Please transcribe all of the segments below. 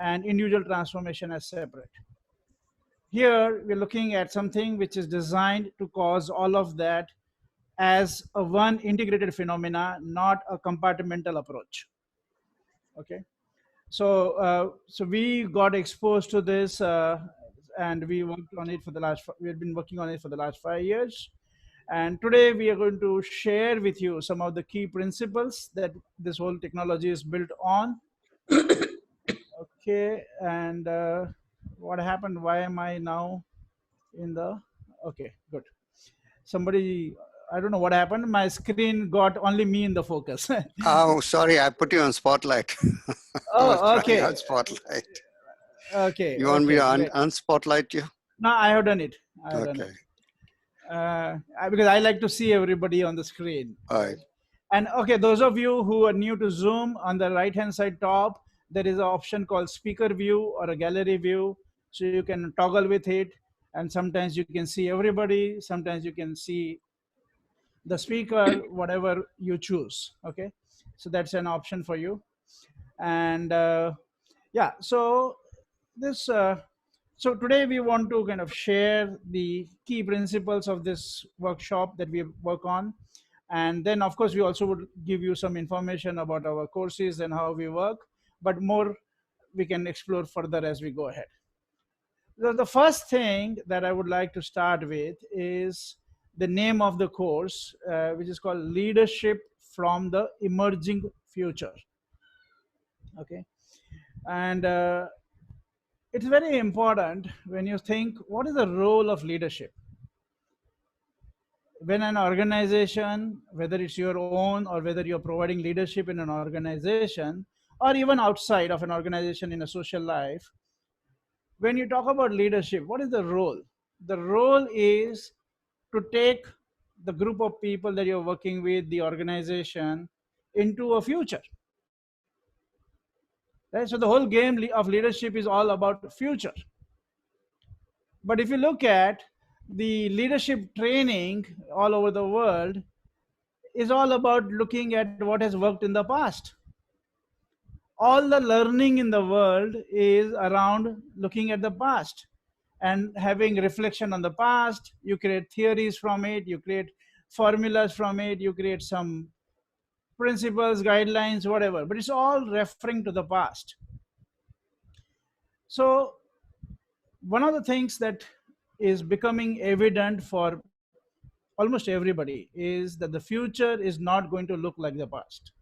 and individual transformation as separate. Here, we're looking at something which is designed to cause all of that as a one integrated phenomena, not a compartmental approach. Okay. So we got exposed to this, and we worked on it for the last. We've been working on it for the last 5 years, and today we are going to share with you some of the key principles that this whole technology is built on. Okay, and what happened? Why am I now in the? Okay, good. Somebody, I don't know what happened. My screen got only me in the focus. Oh, sorry, I put you on spotlight. I was Oh, trying okay. on spotlight. Okay. You want me to Great. unspotlight you? No, I have done it. I have done Okay. it. Because I like to see everybody on the screen. All right. And okay, those of you who are new to Zoom, on the right-hand side top, there is an option called speaker view or a gallery view. So you can toggle with it. And sometimes you can see everybody. Sometimes you can see the speaker, whatever you choose. Okay. So that's an option for you. And yeah, so this so today we want to kind of share the key principles of this workshop that we work on, and then of course we also would give you some information about our courses and how we work, but more we can explore further as we go ahead. The first thing that I would like to start with is the name of the course, which is called Leadership from the Emerging Future. Okay. And it's very important when you think, what is the role of leadership? When an organization, whether it's your own or whether you're providing leadership in an organization or even outside of an organization in a social life, when you talk about leadership, what is the role? The role is to take the group of people that you're working with, the organization, into a future. Right? So the whole game of leadership is all about future. But if you look at the leadership training all over the world, is all about looking at what has worked in the past. All the learning in the world is around looking at the past and having reflection on the past. You create theories from it, you create formulas from it, you create some principles, guidelines, whatever, but it's all referring to the past. So one of the things that is becoming evident for almost everybody is that the future is not going to look like the past.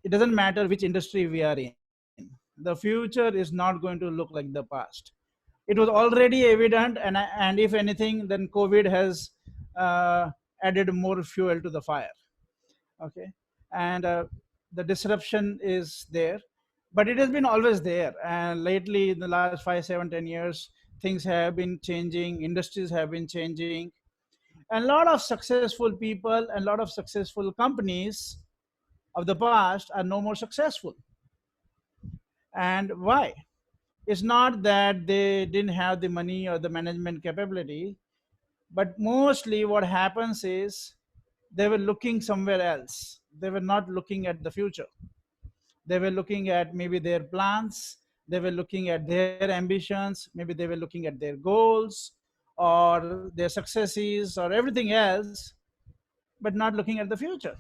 It doesn't matter which industry we are in. The future is not going to look like the past. It was already evident, and if anything, then COVID has added more fuel to the fire. Okay, and the disruption is there, but it has been always there. And lately, in the last 5, 7, 10 years, things have been changing. Industries have been changing. And a lot of successful people and a lot of successful companies of the past are no more successful. And why? It's not that they didn't have the money or the management capability, but mostly what happens is they were looking somewhere else. They were not looking at the future. They were looking at maybe their plans, they were looking at their ambitions, maybe they were looking at their goals or their successes or everything else, but not looking at the future.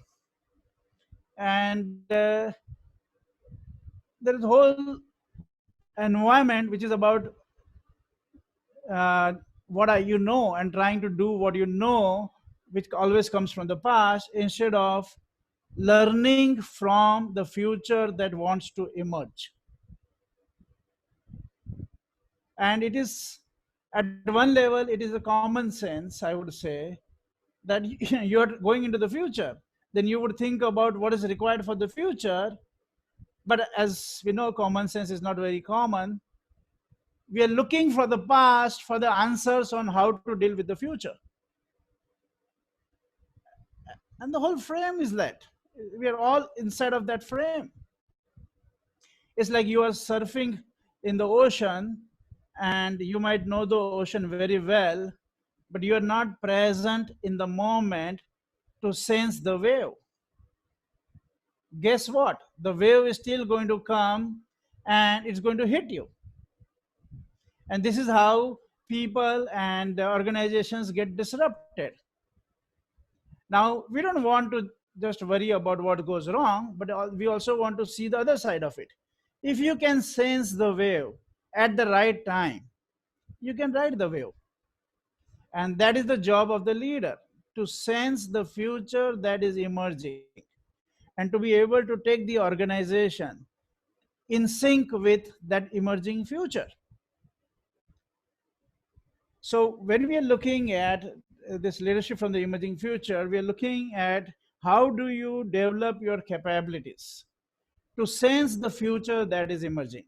And there is a whole environment which is about what are you know and trying to do what you know, which always comes from the past, instead of learning from the future that wants to emerge. And it is, at one level, it is a common sense, I would say, that you're going into the future, then you would think about what is required for the future. But as we know, common sense is not very common. We are looking for the past for the answers on how to deal with the future. And the whole frame is that. We are all inside of that frame. It's like you are surfing in the ocean and you might know the ocean very well, but you are not present in the moment to sense the wave. Guess what? The wave is still going to come and it's going to hit you. And this is how people and organizations get disrupted. Now, we don't want to just worry about what goes wrong, but we also want to see the other side of it. If you can sense the wave at the right time, you can ride the wave. And that is the job of the leader, to sense the future that is emerging and to be able to take the organization in sync with that emerging future. So when we are looking at this leadership from the emerging future, we are looking at how do you develop your capabilities to sense the future that is emerging.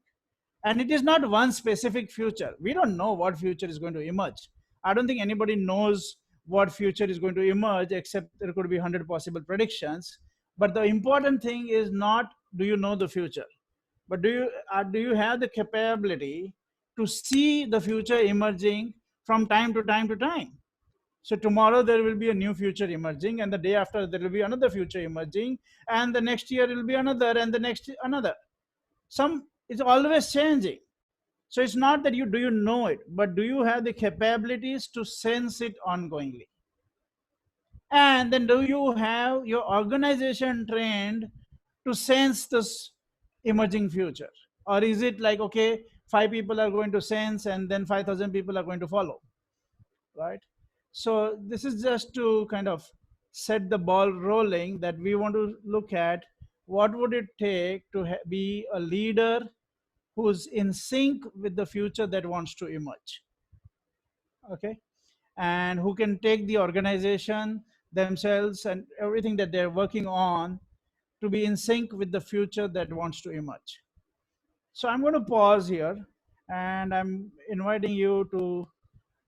And it is not one specific future. We don't know what future is going to emerge. I don't think anybody knows what future is going to emerge, except there could be 100 possible predictions. But the important thing is not do you know the future, but do you have the capability to see the future emerging from time to time to time. So tomorrow there will be a new future emerging, and the day after there will be another future emerging, and the next year will be another, and the next another. It's always changing. So it's not that you know it, but do you have the capabilities to sense it ongoingly? And then do you have your organization trained to sense this emerging future? Or is it like, okay, 5 people are going to sense and then 5,000 people are going to follow, right? So this is just to kind of set the ball rolling, that we want to look at what would it take to be a leader who's in sync with the future that wants to emerge, okay? And who can take the organization themselves and everything that they're working on to be in sync with the future that wants to emerge. So I'm going to pause here, and I'm inviting you to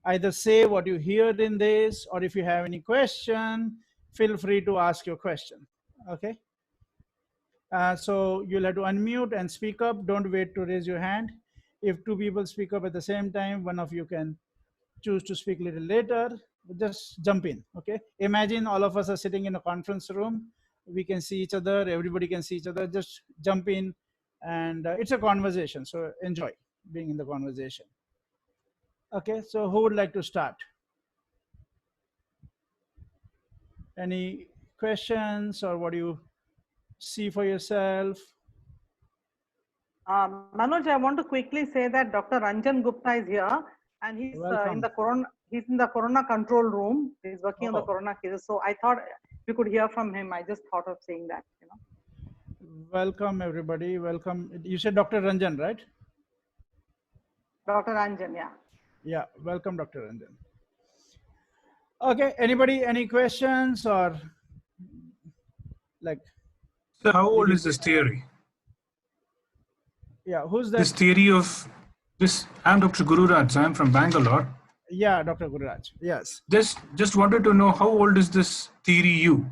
either say what you heard in this, or if you have any question, feel free to ask your question, okay? So you'll have to unmute and speak up. Don't wait to raise your hand. If 2 people speak up at the same time, one of you can choose to speak a little later. Just jump in, okay? Imagine all of us are sitting in a conference room. We can see each other. Everybody can see each other. Just jump in, and it's a conversation. So enjoy being in the conversation. Okay, so who would like to start? Any questions, or what do you see for yourself? Manoj, I want to quickly say that Dr. Ranjan Gupta is here, and he's in the corona control room. He's working on the corona cases. So I thought we could hear from him. I just thought of saying that. Welcome everybody. Welcome. You said Dr. Ranjan, right? Dr. Ranjan, yeah. Yeah. Welcome, Dr. Ranjan. Okay. Anybody? Any questions or like? So how old is this theory? Yeah, who's that? This theory of this. I'm Dr. Gururaj. I'm from Bangalore. Yeah, Dr. Gururaj. Yes. Just wanted to know how old is this theory U?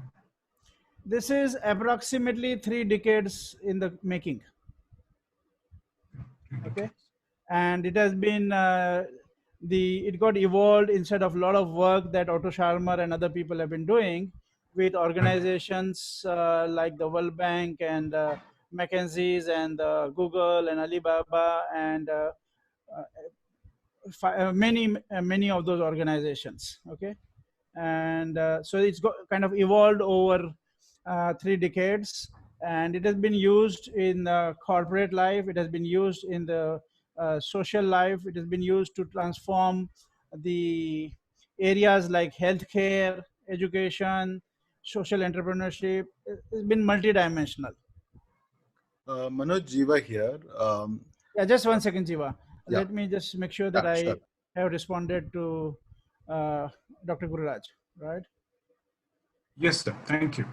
This is approximately 3 decades in the making. Okay, and it has been it got evolved instead of a lot of work that Otto Scharmer and other people have been doing with organizations like the World Bank and McKinsey's and Google and Alibaba and many of those organizations. Okay, and so it's got kind of evolved over 3 decades, and it has been used in corporate life. It has been used in the social life. It has been used to transform the areas like healthcare, education, social entrepreneurship. It's been multidimensional. Manoj, Jiva here. Yeah, just 1 second, Jiva. Yeah. Let me just make sure that I have responded to Dr. Gururaj, right? Yes, sir. Thank you.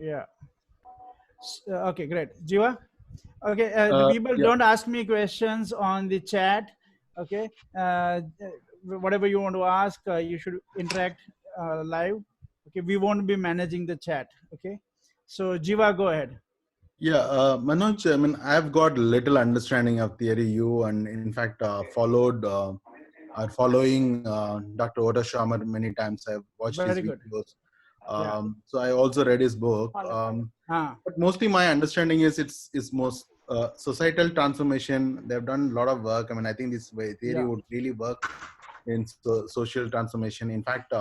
Yeah. Okay, great. Jiva? Okay, people don't ask me questions on the chat. Okay, whatever you want to ask, you should interact live. Okay, we won't be managing the chat. Okay, so Jiva, go ahead. Yeah, Manoj, I mean, I've got little understanding of theory U, and in fact, following Dr. Otto Scharmer many times. I've watched his videos. So I also read his book. But mostly my understanding is it's most societal transformation. They've done a lot of work. I mean, I think this theory would really work in social transformation. In fact,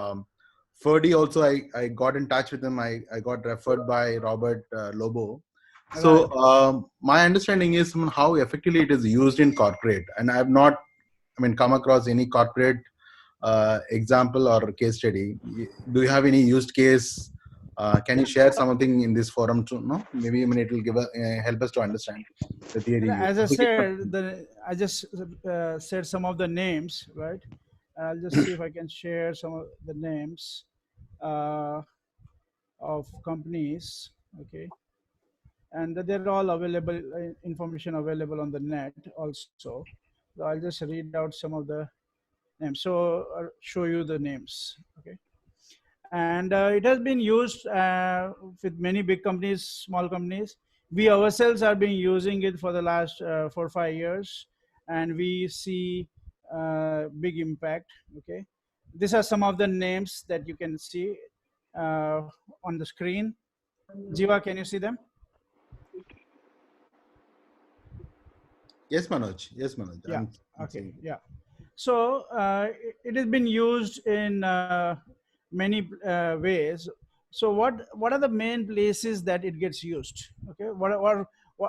Ferdy also, I got in touch with him. I got referred by Robert Lobo. So my understanding is how effectively it is used in corporate, and I have not, come across any corporate example or case study. Do you have any used case? Can you share something in this forum to know? Maybe it will give help us to understand the theory. As I said, I just said some of the names, right? I'll just see if I can share some of the names of companies. Okay, and they're all available, information available on the net also. So I'll just read out some of the names. So I'll show you the names. Okay, and it has been used with many big companies, small companies. We ourselves have been using it for the last 4 or 5 years, and we see big impact. Okay, these are some of the names that you can see on the screen. Jiva, can you see them? Yes, Manoj. Yes, Manoj. Yeah. Okay. Yeah. So it has been used in many ways. So what are the main places that it gets used? Okay. What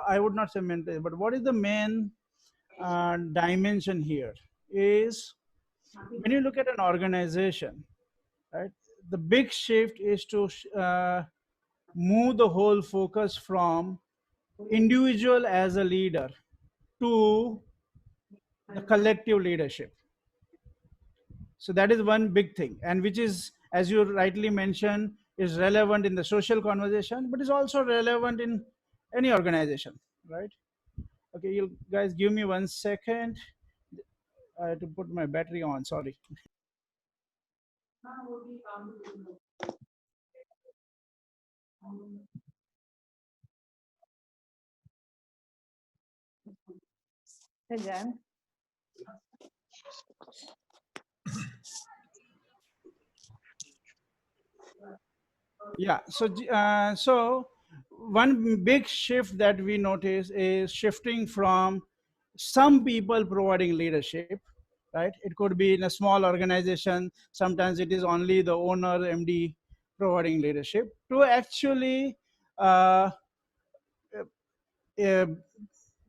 I would not say main place, but what is the main dimension here? Is when you look at an organization, right? The big shift is to move the whole focus from individual as a leader to the collective leadership. So that is one big thing, and which is, as you rightly mentioned, is relevant in the social conversation, but is also relevant in any organization, right? Okay, you guys give me 1 second. I have to put my battery on, sorry. Hey, Jan. Yeah, so one big shift that we notice is shifting from some people providing leadership, right? It could be in a small organization, sometimes it is only the owner, MD, providing leadership, to actually uh, the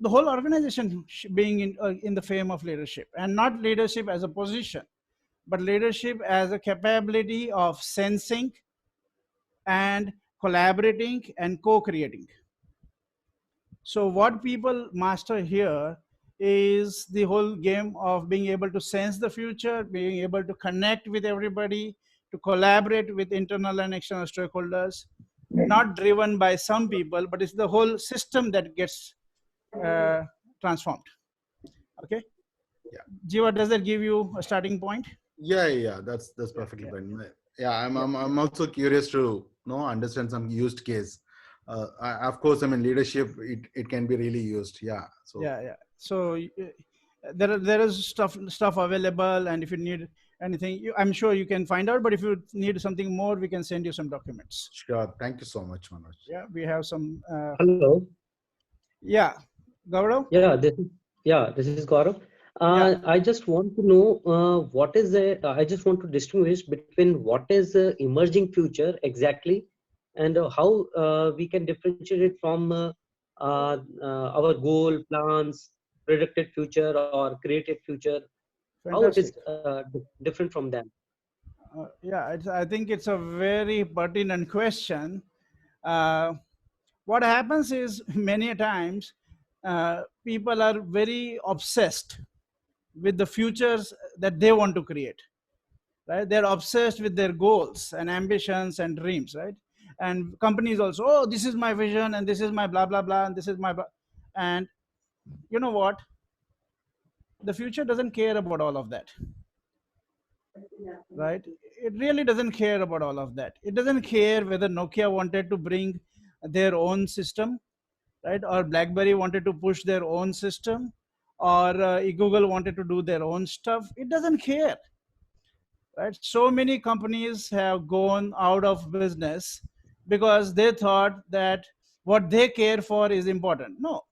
whole organization being in the frame of leadership, and not leadership as a position, but leadership as a capability of sensing and collaborating and co-creating. So what people master here is the whole game of being able to sense the future, being able to connect with everybody, to collaborate with internal and external stakeholders, not driven by some people, but it's the whole system that gets transformed. Okay. Yeah. Jiva, does that give you a starting point? Yeah. That's perfectly fine. Yeah, I'm also curious to understand some used case. Of course, leadership. It can be really used. Yeah. So yeah. So there is stuff available, and if you need anything, I'm sure you can find out. But if you need something more, we can send you some documents. Sure. Thank you so much, Manoj. Yeah, we have some. Hello. Yeah, Gaurav. Yeah, this is Gaurav. I just want to know what is I just want to distinguish between what is the emerging future exactly, and how we can differentiate it from our goal, plans, predicted future or created future. How it is different from them. Yeah, I think it's a very pertinent question. What happens is many times people are very obsessed with the futures that they want to create, right? They're obsessed with their goals and ambitions and dreams, right? And companies also, oh, this is my vision and this is my blah blah blah and this is my blah. And you know what, the future doesn't care about all of that, right? It really doesn't care about all of that. It doesn't care whether Nokia wanted to bring their own system, right? Or BlackBerry wanted to push their own system, or Google wanted to do their own stuff. It doesn't care, right? So many companies have gone out of business because they thought that what they care for is important. No,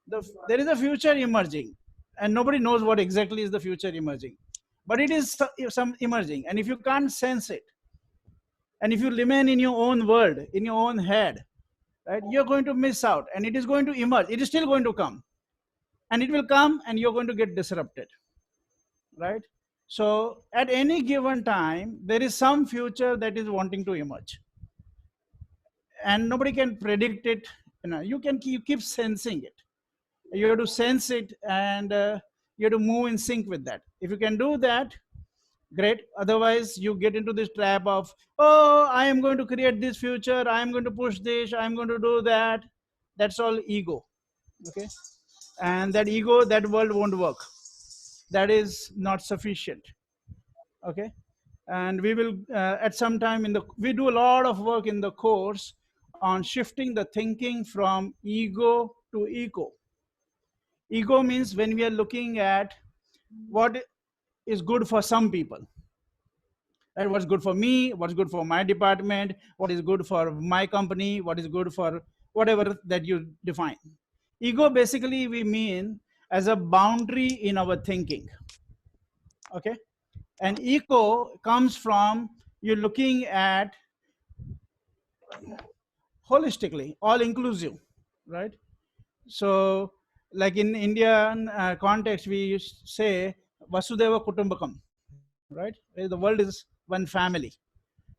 There is a future emerging, and nobody knows what exactly is the future emerging, but it is some emerging. And if you can't sense it, and if you remain in your own world, in your own head, right, you're going to miss out, and it is going to emerge. It is still going to come, and it will come, and you're going to get disrupted, right? So at any given time, there is some future that is wanting to emerge, and nobody can predict it. You can keep sensing it. You have to sense it, and you have to move in sync with that. If you can do that, great. Otherwise, you get into this trap of, oh, I am going to create this future, I am going to push this, I am going to do that. That's all ego. Okay. And that ego, that world won't work. That is not sufficient. Okay. And we will at some time we do a lot of work in the course on shifting the thinking from ego to eco. Ego means when we are looking at what is good for some people, right? What's good for me, what's good for my department, what is good for my company, what is good for whatever that you define. Ego basically we mean as a boundary in our thinking. Okay. And eco comes from you looking at holistically, all inclusive, right? So like in Indian context, we used to say Vasudeva Kutumbakam, right? The world is one family,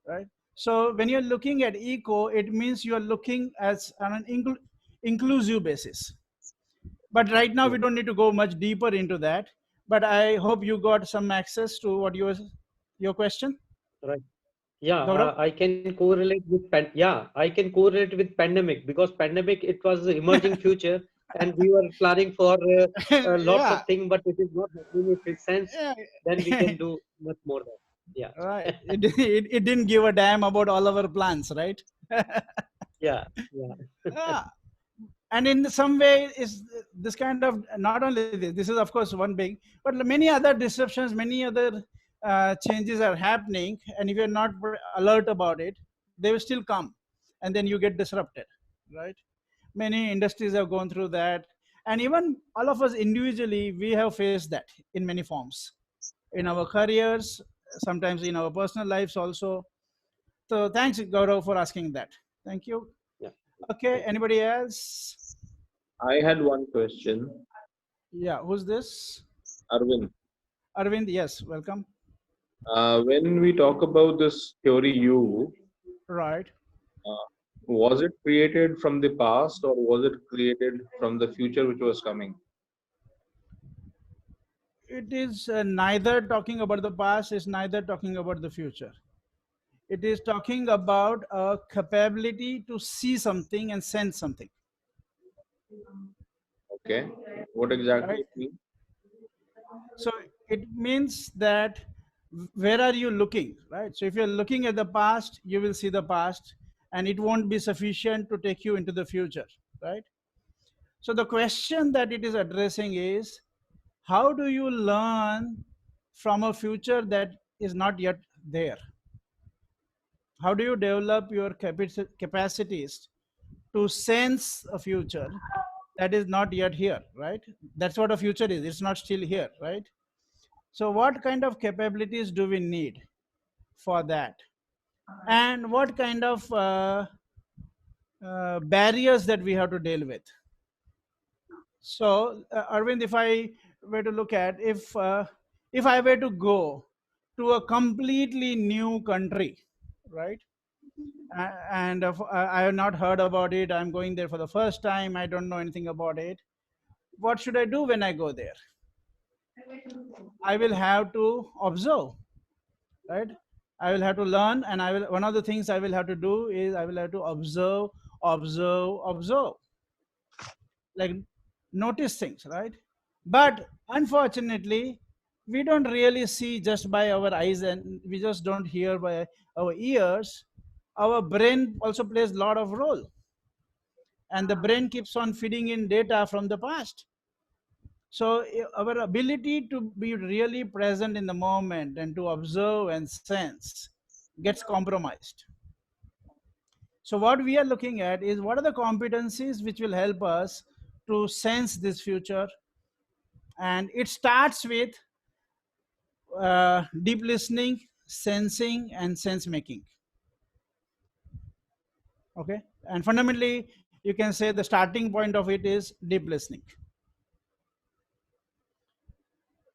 right? So when you're looking at eco, it means you're looking as on an inclusive basis. But right now we don't need to go much deeper into that. But I hope you got some access to what your question. Right. Yeah, Gaurav? I can correlate with I can correlate with pandemic, because pandemic, it was the emerging future, and we were planning for lots Yeah. of things, but it is not happening. If it sense, then we can do much more than. Yeah. Right. It didn't give a damn about all our plans, right? Yeah. Yeah. And in some way is this kind of, not only this is of course one big, but many other disruptions, many other changes are happening, and if you're not alert about it, they will still come, and then you get disrupted, right? Many industries have gone through that, and even all of us individually, we have faced that in many forms, in our careers, sometimes in our personal lives also. So thanks, Gaurav, for asking that. Thank you. Yeah. Okay, anybody else? I had one question. Yeah, who's this? Arvind, Arvind, yes, welcome. when we talk about this theory U, Right. was it created from the past or was it created from the future which was coming? It is neither talking about the past, it's neither talking about the future. It is talking about a capability to see something and sense something. Okay. What exactly Right? it means? So it means that where are you looking, right? So if you're looking at the past, you will see the past, and it won't be sufficient to take you into the future, right? So the question that it is addressing is, how do you learn from a future that is not yet there? How do you develop your capacities to sense a future that is not yet here, right? That's what a future is. It's not still here, right? So what kind of capabilities do we need for that? And what kind of barriers that we have to deal with? So Arvind, if I were to look at, if I were to go to a completely new country, right? And I have not heard about it, I'm going there for the first time, I don't know anything about it. What should I do when I go there? I will have to observe, right? I will have to learn, and one of the things I will have to do is I will have to observe, like notice things, right? But unfortunately, we don't really see just by our eyes, and we just don't hear by our ears. Our brain also plays a lot of role, and the brain keeps on feeding in data from the past. So our ability to be really present in the moment and to observe and sense gets compromised. So what we are looking at is, what are the competencies which will help us to sense this future, and it starts with deep listening, sensing, and sense making. Okay, and fundamentally you can say the starting point of it is deep listening.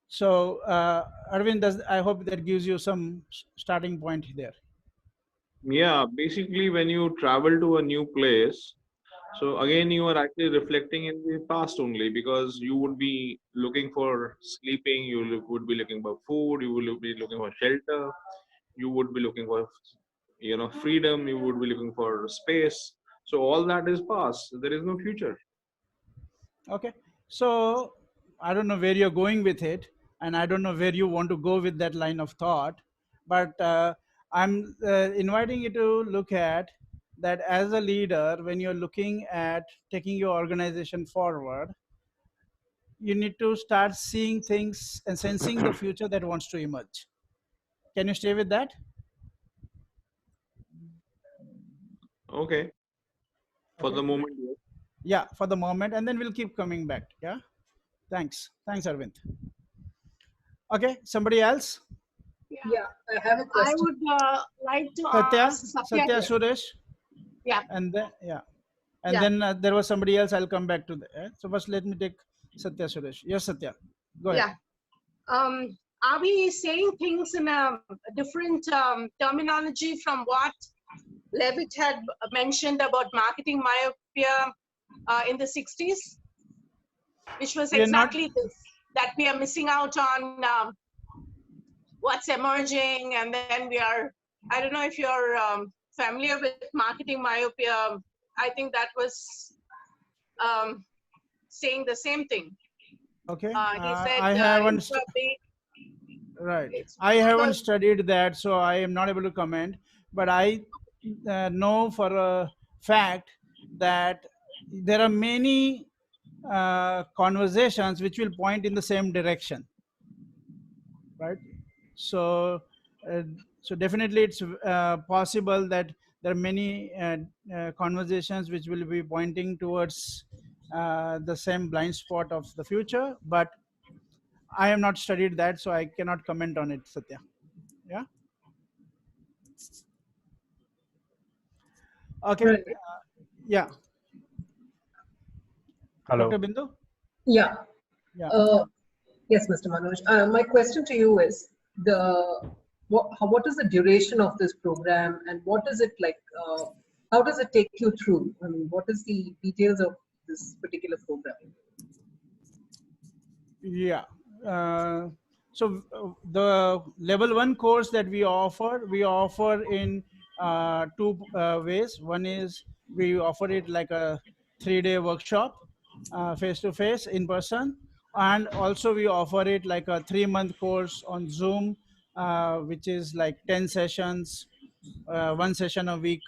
So Arvind, I hope that gives you some starting point there. Yeah, basically when you travel to a new place, so again you are actually reflecting in the past only, because you would be looking for sleeping, would be looking for food, you will be looking for shelter, you would be looking for freedom, you would be looking for space. So all that is past. There is no future. Okay, so I don't know where you're going with it, and I don't know where you want to go with that line of thought, but I'm inviting you to look at that as a leader. When you're looking at taking your organization forward, you need to start seeing things and sensing the future that wants to emerge. Can you stay with that? Okay. For the moment, yes. Yeah, for the moment, and then we'll keep coming back. Yeah, thanks, Arvind. Okay, somebody else? Yeah, I have a question. I would like to ask Satya, Suresh. Yeah. And then then there was somebody else. I'll come back to that. So first, let me take Satya, Suresh. Yes, Satya, go ahead. Yeah. Are we saying things in a different terminology from what Levitt had mentioned about marketing myopia in the 60s, which was exactly this, that we are missing out on what's emerging, and then we are, I don't know if you're familiar with marketing myopia. I think that was saying the same thing. Okay. He said, I haven't. Right. I haven't studied that, so I am not able to comment. But I know for a fact that there are many conversations which will point in the same direction. Right. So, so definitely it's possible that there are many conversations which will be pointing towards the same blind spot of the future, but I have not studied that, so I cannot comment on it, Satya. Yeah. Okay. Right. Yeah. Hello. Dr. Bindu? Yeah. Yeah. Yes, Mr. Manoj. My question to you is what is the duration of this program, and what is it like? How does it take you through? I mean, what is the details of this particular program? Yeah. So the level 1 course that we offer in two ways. One is we offer it like a 3-day workshop, face-to-face, in person, and also we offer it like a 3-month course on Zoom, which is like 10 sessions, 1 session a week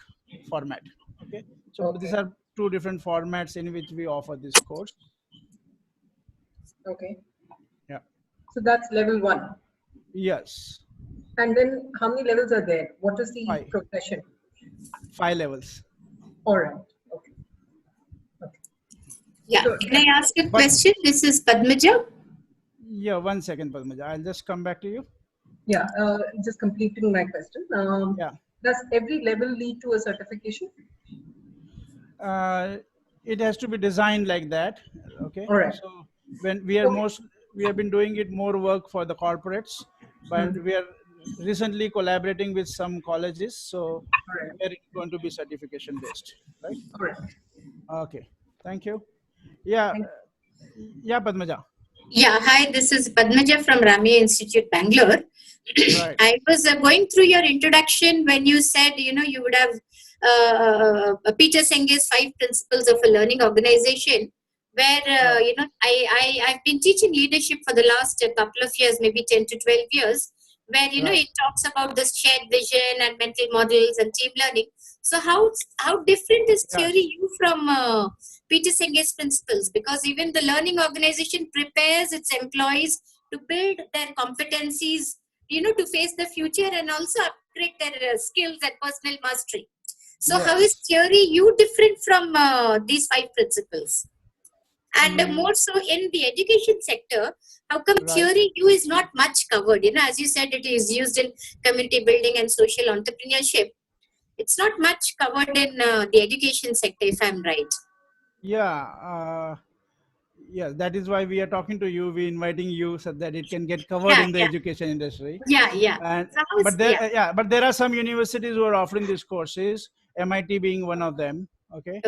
format. Okay. So these are 2 different formats in which we offer this course. Okay. Yeah. So that's level 1. Yes. And then how many levels are there? What is the 5. progression? 5 levels. All right. Okay. Yeah. So, can I ask a question? This is Padmaja. Yeah, 1 second, Padmaja. I'll just come back to you. Yeah. Just completing my question. Yeah. Does every level lead to a certification? It has to be designed like that. Okay. All right. So when we have been doing it more work for the corporates, but we are recently collaborating with some colleges, so they're going to be certification based, right? All right. Okay. Thank you. Yeah. Yeah, Padmaja. Yeah, hi, this is Padmaja from Ramya Institute, Bangalore. Right. I was going through your introduction when you said, you would have Peter Senge's 5 principles of a learning organization, where, I've been teaching leadership for the last couple of years, maybe 10 to 12 years, where, it talks about this shared vision and mental models and team learning. So how different is theory U from Peter Senge's principles? Because even the learning organization prepares its employees to build their competencies, to face the future and also upgrade their skills and personal mastery. So how is theory U different from these 5 principles? And more so in the education sector, how come theory U is not much covered? As you said, it is used in community building and social entrepreneurship. It's not much covered in the education sector, if I'm right. Yeah. Yeah, that is why we are talking to you. We're inviting you so that it can get covered in the education industry. Yeah. But there are some universities who are offering these courses. MIT being one of them. Okay.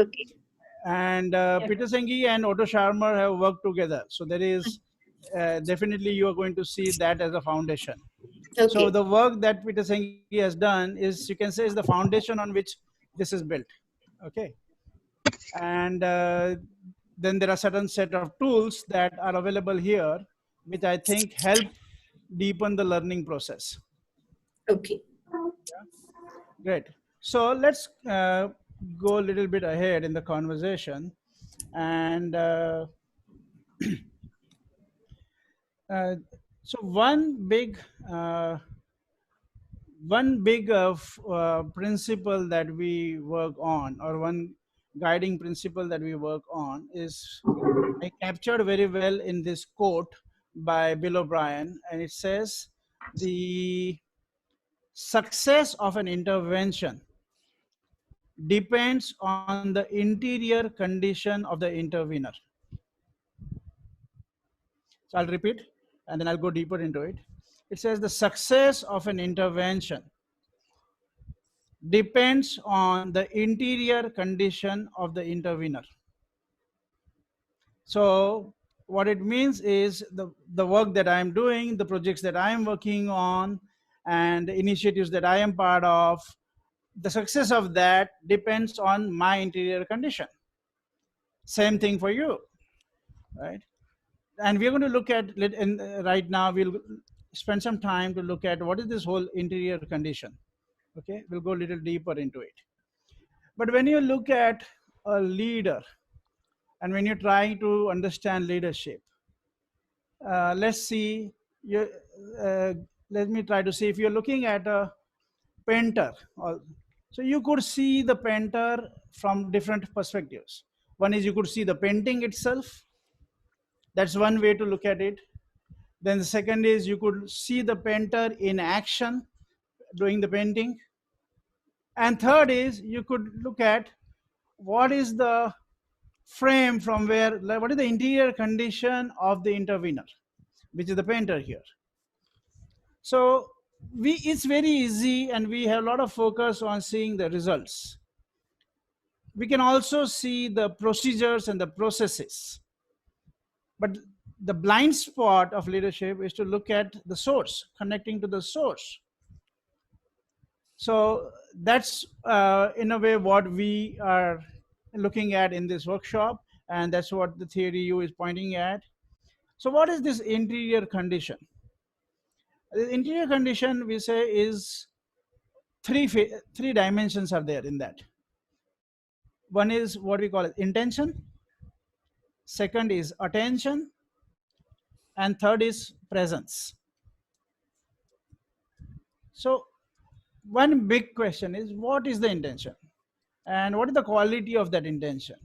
And Peter Senghi and Otto Scharmer have worked together. So there is definitely you are going to see that as a foundation. So the work that Peter Senghi has done is, you can say, is the foundation on which this is built. Okay. And then there are certain set of tools that are available here, which I think help deepen the learning process. Okay. Yeah. Great. So let's go a little bit ahead in the conversation. And so one big principle that we work on, or one guiding principle that we work on, is I captured very well in this quote by Bill O'Brien, and it says, the success of an intervention depends on the interior condition of the intervener. So I'll repeat and then I'll go deeper into it. It says the success of an intervention depends on the interior condition of the intervener. So what it means is the work that I am doing, the projects that I am working on, and the initiatives that I am part of, the success of that depends on my interior condition. Same thing for you, right? And we're going to look at, right now, we'll spend some time to look at what is this whole interior condition. Okay, we'll go a little deeper into it. But when you look at a leader, and when you're trying to understand leadership, let's see, let me try to see, if you're looking at a painter, so you could see the painter from different perspectives. One is you could see the painting itself. That's one way to look at it. Then the second is you could see the painter in action doing the painting. And third is you could look at what is the frame from where, what is the interior condition of the intervener, which is the painter here. So it's very easy, and we have a lot of focus on seeing the results. We can also see the procedures and the processes. But the blind spot of leadership is to look at the source, connecting to the source. So that's in a way what we are looking at in this workshop, and that's what the theory U is pointing at. So what is this interior condition? The interior condition, we say, is three dimensions are there in that. One is what we call intention, second is attention, and third is presence. So one big question is, what is the intention, and what is the quality of that intention?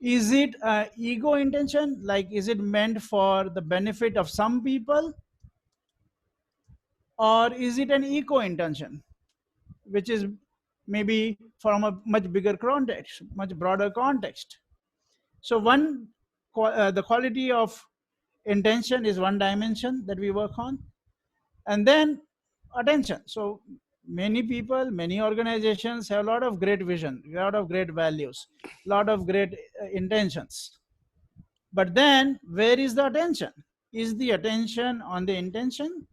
Is it an ego intention, like is it meant for the benefit of some people, or is it an eco intention, which is maybe from a much bigger context, much broader context? So the quality of intention is one dimension that we work on. And then attention. So many people, many organizations have a lot of great vision, a lot of great values, a lot of great intentions. But then where is the attention? Is the attention on the intention,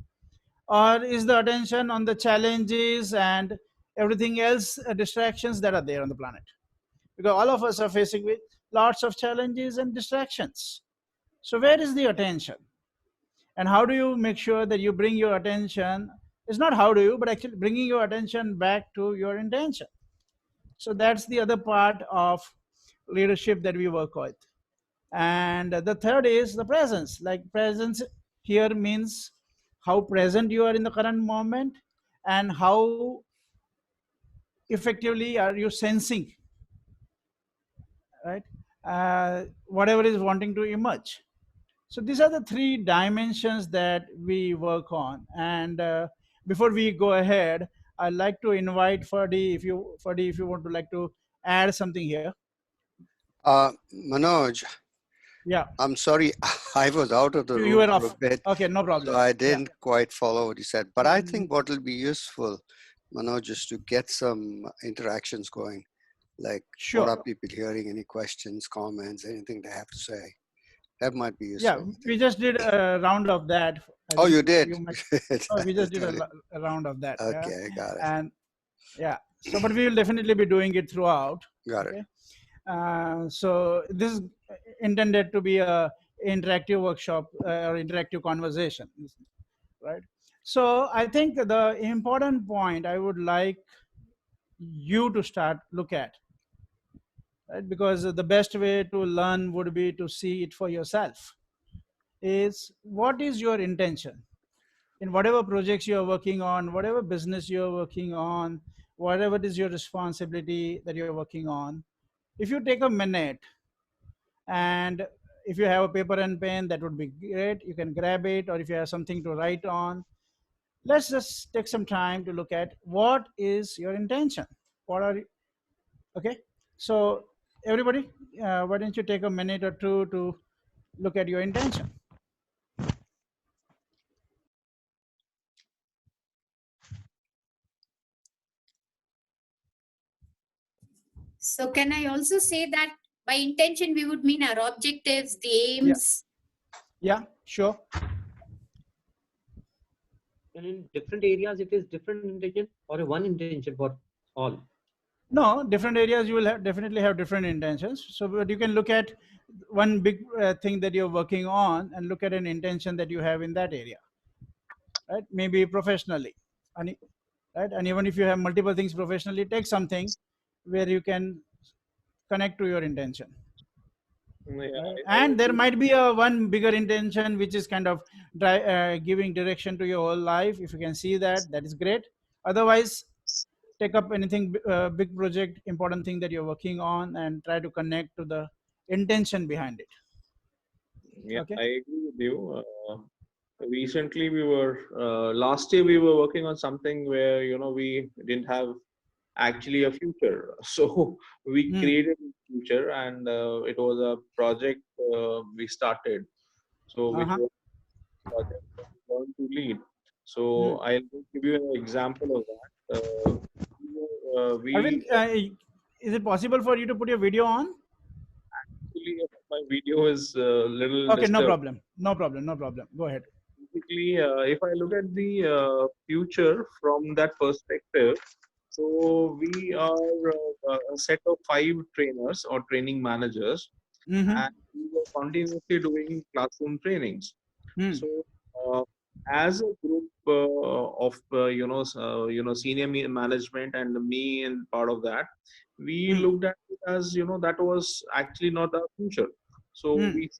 or is the attention on the challenges and everything else, distractions that are there on the planet? Because all of us are facing with lots of challenges and distractions. So where is the attention? And how do you make sure that you bring your attention, it's not how do you, but actually bringing your attention back to your intention. So that's the other part of leadership that we work with. And the third is the presence. Like presence here means how present you are in the current moment, and how effectively are you sensing, right? whatever is wanting to emerge. So these are the three dimensions that we work on. And before we go ahead, I'd like to invite Ferdy, if you want to like to add something here. Manoj, Yeah. I'm sorry, I was out of the You room were for a off. bit. Okay, no problem. So I Yeah. didn't quite follow what you said. But I think what will be useful, Manoj, is to get some interactions going. Like, what are Sure. people hearing? Any questions, comments, anything they have to say? That might be Yeah, useful. I we think. just did a round of that. I Oh, think you did? you might. Oh, we just did Totally. a round of that. Yeah. Okay, got it. And yeah, so but we will definitely be doing it throughout. Got it. Okay. So this is intended to be a interactive workshop or interactive conversation, right? So I think the important point I would like you to start look at, right? Because the best way to learn would be to see it for yourself. Is what is your intention in whatever projects you are working on, whatever business you are working on, whatever it is your responsibility that you're working on. If you take a minute, and if you have a paper and pen, that would be great. You can grab it, or if you have something to write on, let's just take some time to look at what is your intention. What are you? Okay. So everybody, why don't you take a minute or two to look at your intention? So can I also say that by intention we would mean our objectives, the aims? Yeah, sure. And in different areas, it is different intention or a one intention for all? No, different areas you will definitely have different intentions. So but you can look at one big thing that you're working on and look at an intention that you have in that area, right? Maybe professionally, and right, and even if you have multiple things professionally, take something where you can connect to your intention. Yeah, Right? I And there agree. might be a one bigger intention which is kind of giving direction to your whole life. If you can see that, that is great. Otherwise, take up anything big project, important thing that you're working on, and try to connect to the intention behind it. Yeah, Okay. I agree with you. Recently, we were last year we were working on something where we didn't have actually a future, so we created a future, and it was a project we started. So which was a project that we learned to lead. So I'll just give you an example of that. Arvind, We is it possible for you to put your video on? actually my video is a little Okay, no disturbed. problem. No problem. No problem. Go ahead. Basically, if I look at the future from that perspective, so we are a set of 5 trainers or training managers, and we were continuously doing classroom trainings. So, uh, as a group of senior management and me and part of that, we looked at it as that was actually not our future. So we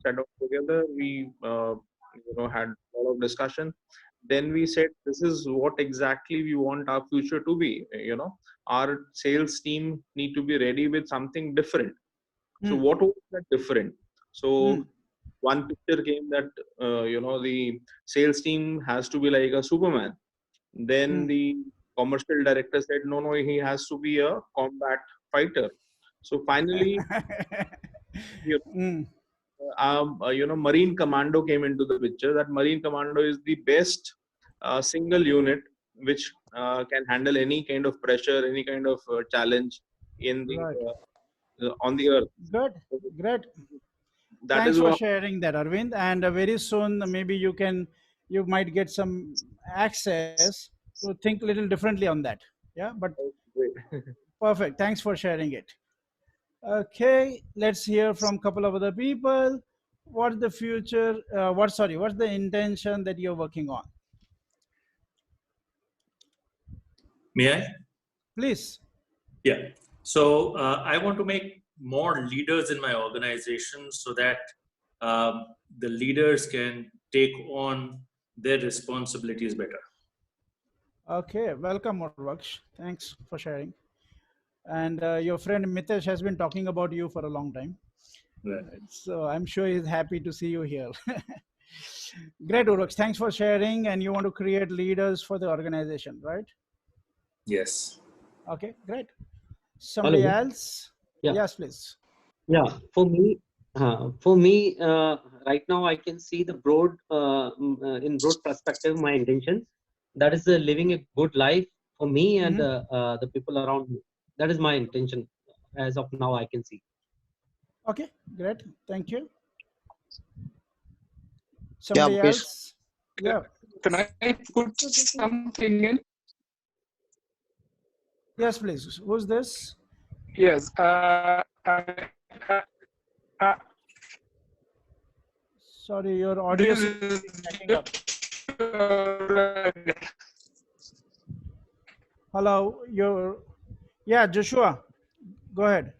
sat down together. We had a lot of discussion. Then we said this is what exactly we want our future to be. Our sales team need to be ready with something different. So what was that different? So one picture came that the sales team has to be like a Superman. Then the commercial director said no, he has to be a combat fighter. So finally, Marine Commando came into the picture. That Marine Commando is the best single unit which can handle any kind of pressure, any kind of challenge in the Right. on the earth. Good. Great. That Thanks is for what. sharing that, Arvind. And very soon, maybe you might get some access to think a little differently on that. Yeah, but perfect. Thanks for sharing it. Okay, let's hear from a couple of other people. What's the future? What's the intention that you're working on? May I? Please. Yeah. So I want to make more leaders in my organization so that the leaders can take on their responsibilities better. Okay, welcome, Urvaksh. Thanks for sharing. and your friend Mitesh has been talking about you for a long time. Right. So I'm sure he's happy to see you here. Great, Urux. Thanks for sharing. And you want to create leaders for the organization, right? Yes. Okay, great. Somebody Hello. else? Yeah. Yes, please. Yeah. For me, right now I can see the broad, in broad perspective, my intention. That is living a good life for me and the people around me. That is my intention as of now. I can see. Okay, great. Thank you. Yeah, Somebody else? Yeah. Can I put something in? Yes, please. Who's this? Yes. Sorry, your audio is cracking up. Hello, yeah, Joshua, go ahead.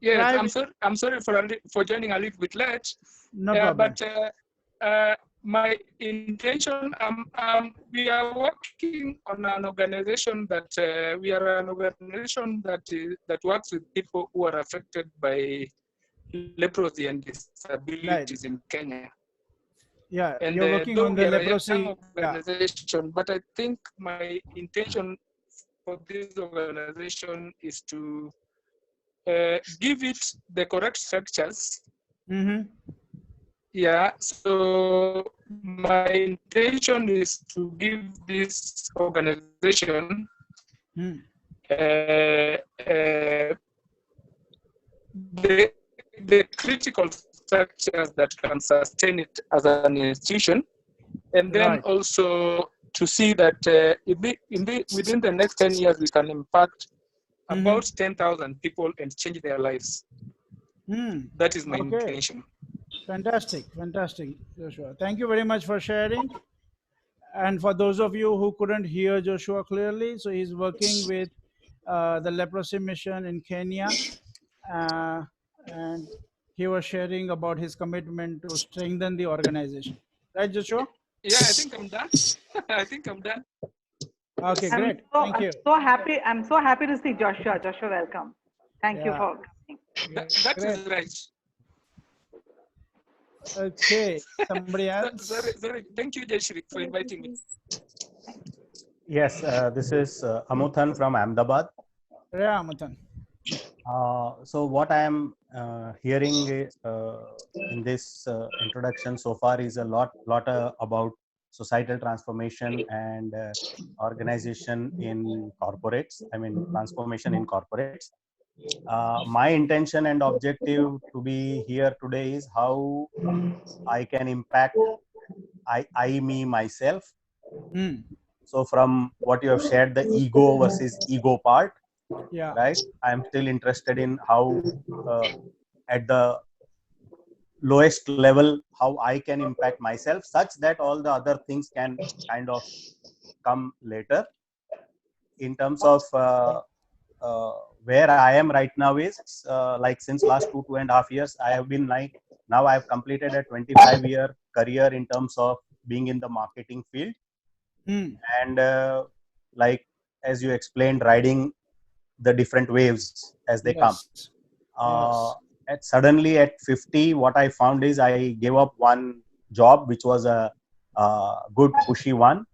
Yes, I'm sorry for joining a little bit late. No problem. But my intention, we are working on an organization that that works with people who are affected by leprosy and disabilities in Kenya. Yeah, and you're working though on we the are a leprosy. young organization, but I think my intention for this organization is to give it the correct structures. Yeah, so my intention is to give this organization the critical structures that can sustain it as an institution, and then also to see that within the next 10 years we can impact about 10,000 people and change their lives. That is my intention. Fantastic, Joshua. Thank you very much for sharing. And for those of you who couldn't hear Joshua clearly, so he's working with the leprosy mission in Kenya, and he was sharing about his commitment to strengthen the organization. Right, Joshua? Yeah, I think I'm done. I think I'm done. Okay, great. Thank you. I'm so happy to see Joshua. Joshua, welcome. Thank you for coming. That is right. Okay, somebody else? Sorry. Thank you, Jayashri, for inviting me. Yes, this is Amuthan from Ahmedabad. Yeah, Amuthan. So what I am hearing in this introduction so far is a lot about societal transformation and organization in corporates. I mean, transformation in corporates. My intention and objective to be here today is how I can impact me, myself. So from what you have shared, the ego versus ego part, right? I'm still interested in how at the lowest level, how I can impact myself such that all the other things can kind of come later. In terms of where I am right now is like since last 2.5 years, I have been like, now I've completed a 25-year career in terms of being in the marketing field. And like, as you explained, riding the different waves as they come. Suddenly at 50, what I found is I gave up one job, which was a good pushy one.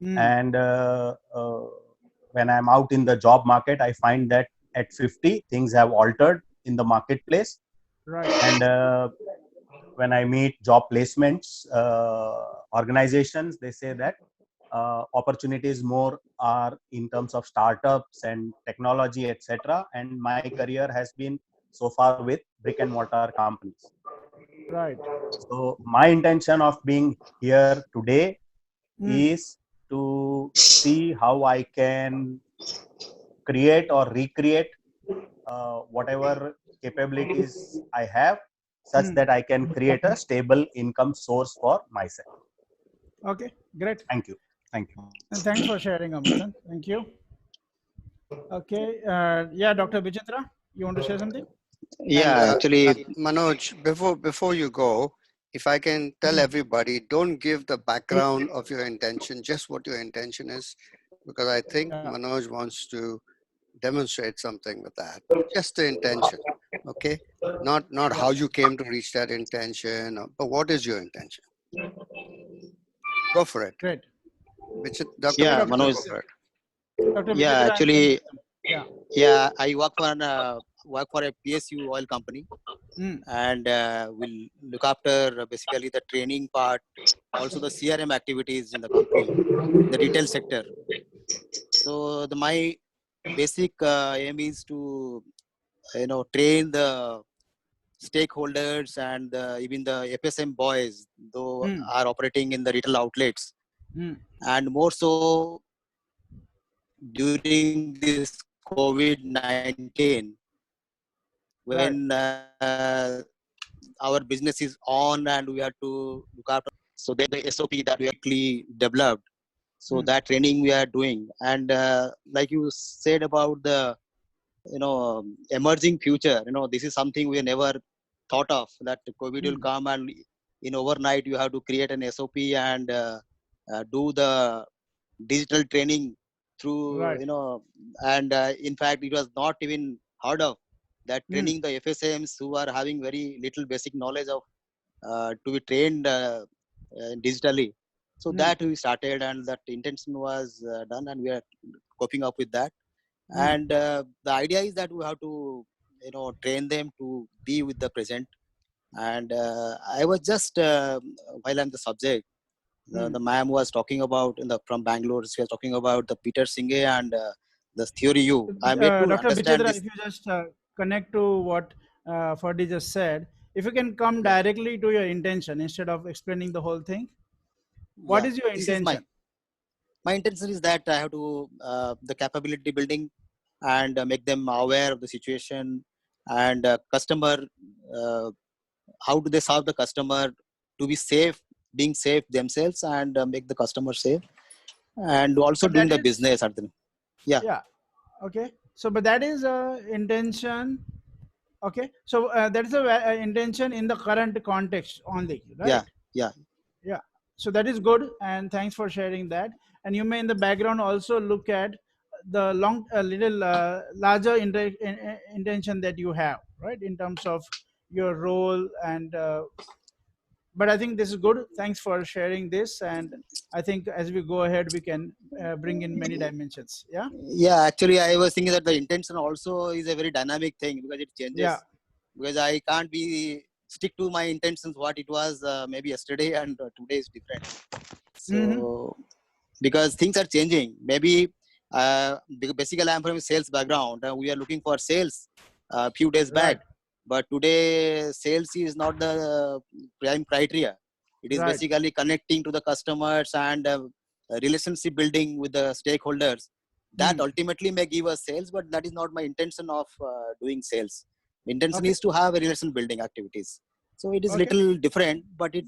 And when I'm out in the job market, I find that at 50, things have altered in the marketplace. And when I meet job placements, organizations, they say that opportunities more are in terms of startups and technology, etc. And my career has been so far with brick and mortar companies. Right. So my intention of being here today is to see how I can create or recreate whatever capabilities I have, such that I can create a stable income source for myself. Okay, great. Thank you. Thank you. And thanks for sharing, Amuthan. Thank you. Okay, yeah, Dr. Vijitra, you want to share something? Yeah, actually, Manoj, before you go, if I can tell everybody, don't give the background of your intention, just what your intention is. because I think Manoj wants to demonstrate something with that. Just the intention, okay? Not how you came to reach that intention, but what is your intention? Go for it. Great. Dr. Yeah, Vichitra, Manoj. go for it. Dr. Yeah, Vichitra, actually, yeah. yeah, I work for a PSU oil company, and will look after basically the training part, also the CRM activities in the company, the retail sector. So my basic aim is to train the stakeholders and even the FSM boys, though are operating in the retail outlets, and more so during this COVID-19, when our business is on and we have to look after. So there's the SOP that we actually developed. So that training we are doing, and like you said about the emerging future, this is something we never thought of, that COVID will come and in overnight you have to create an SOP and do the digital training through, and in fact it was not even heard of that training the FSMs who are having very little basic knowledge of to be trained digitally. So that we started, and that intention was done, and we are coping up with that. And the idea is that we have to train them to be with the present. And I was just while I'm the subject, the ma'am was talking about from Bangalore, she was talking about the Peter Singh and the theory I made to Dr. understand Vichitra, this. if you just connect to what Ferdy just said, if you can come directly to your intention instead of explaining the whole thing. What is your intention? My intention is that I have to the capability building and make them aware of the situation, and customer, how do they solve the customer to be safe, being safe themselves, and make the customer safe, and also doing the business at the yeah. Okay, so but that is intention. Okay, so that is a intention in the current context only, right? Yeah, so that is good, and thanks for sharing that. And you may in the background also look at the little larger intention that you have, right, in terms of your role. And but I think this is good. Thanks for sharing this, and I think as we go ahead we can bring in many dimensions. Yeah, actually I was thinking that the intention also is a very dynamic thing, because it changes, because I can't be stick to my intentions what it was maybe yesterday, and today is different. So because things are changing, maybe basically I'm from a sales background, and we are looking for sales a few days back, but today sales is not the prime criteria. It is basically connecting to the customers and relationship building with the stakeholders. That ultimately may give us sales, but that is not my intention of doing sales. Intention is to have a relation building activities. So it is little different, but it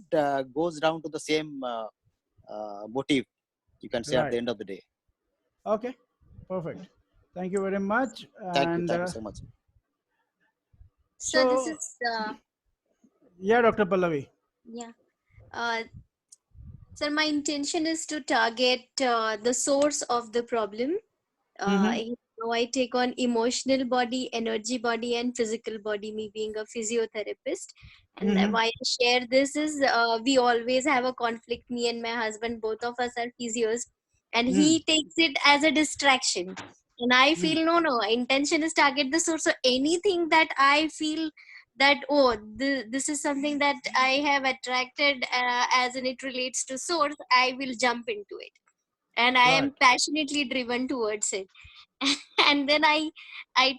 goes down to the same motive, you can say, at the end of the day. Okay, perfect. Thank you very much. Thank you so much. So this is yeah, Dr. Pallavi. Yeah. So my intention is to target the source of the problem. I take on emotional body, energy body, and physical body, me being a physiotherapist. And why I share this is we always have a conflict, me and my husband, both of us are physios, and he takes it as a distraction. And I feel no, intention is target the source. So anything that I feel that this is something that I have attracted as in it relates to source, I will jump into it, and I am passionately driven towards it. And then I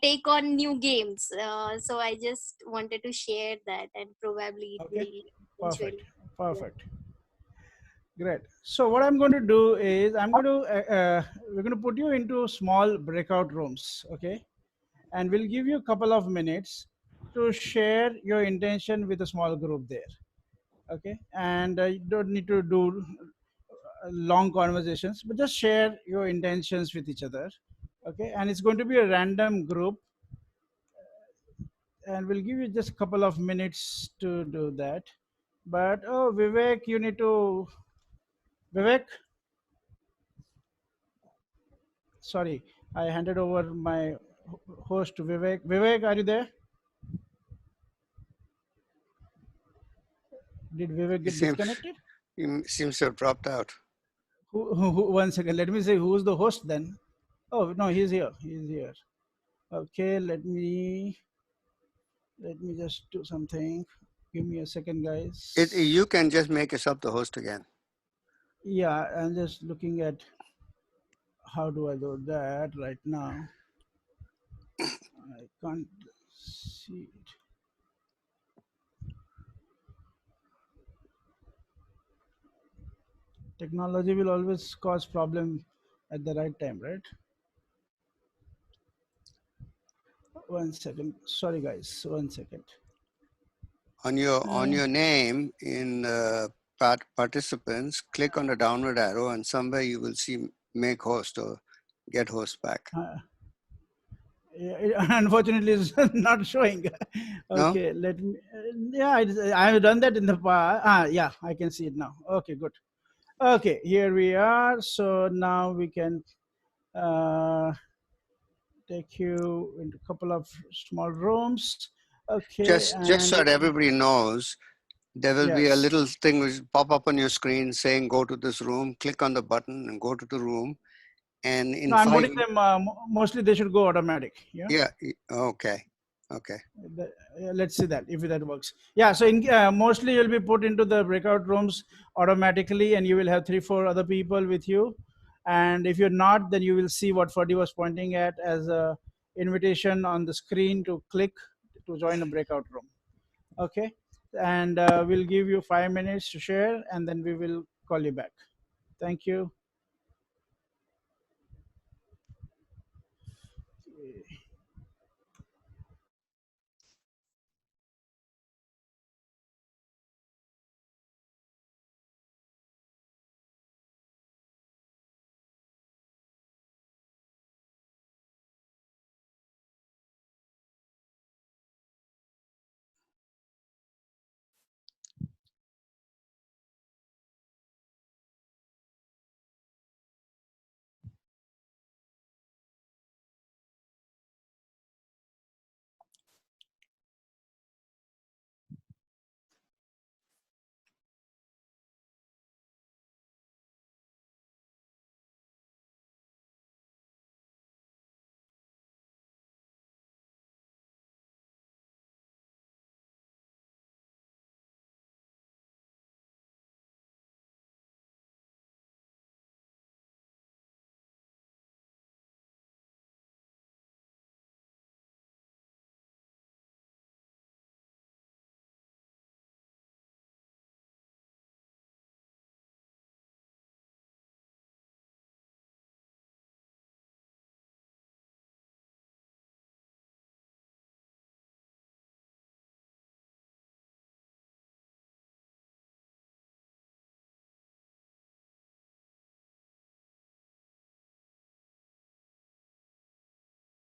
take on new games. So I just wanted to share that, and probably it will Perfect. Great. So what I'm going to do is we're going to put you into small breakout rooms, okay? And we'll give you a couple of minutes to share your intention with a small group there, okay? And you don't need to do long conversations, but just share your intentions with each other, okay? And it's going to be a random group, and we'll give you just a couple of minutes to do that. But Vivek, you need to Vivek. sorry, I handed over my host to Vivek. Vivek, are you there? Did Vivek He get seems disconnected? he seems to have dropped out. One second, let me say who's the host then. Oh no, he's here. He's here. Okay, let me just do something. Give me a second, guys. You can just make yourself the host again. Yeah, I'm just looking at how do I do that right now. I can't see it. Technology will always cause problem at the right time, right? One second. Sorry, guys. One second. On your name in participants, click on the downward arrow, and somewhere you will see make host or get host back. Unfortunately, it's not showing. Okay, No? let me. Yeah, I have done that in the past. Yeah, I can see it now. Okay, good. Okay, here we are. So now we can take you into a couple of small rooms. Okay, Just so and that everybody knows, there will be a yes. little thing which pop up on your screen saying go to this room. Click on the button and go to the room. And No, in I'm 5 putting them. Mostly, they should go automatic. Yeah. yeah, okay. Let's see that if that works. Yeah, so mostly you'll be put into the breakout rooms automatically, and you will have 3-4 other people with you. And if you're not, then you will see what Ferdy was pointing at as a invitation on the screen to click to join a breakout room. Okay, and we'll give you 5 minutes to share, and then we will call you back. Thank you.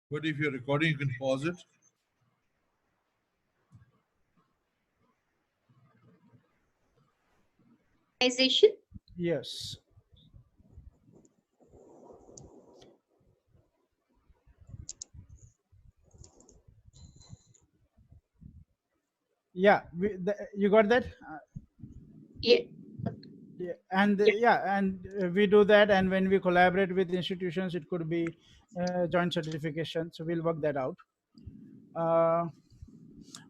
But if you're recording, you can pause it. Yes. Yeah, you got that? Yeah. Yeah, and we do that, and when we collaborate with institutions, it could be joint certification. So we'll work that out.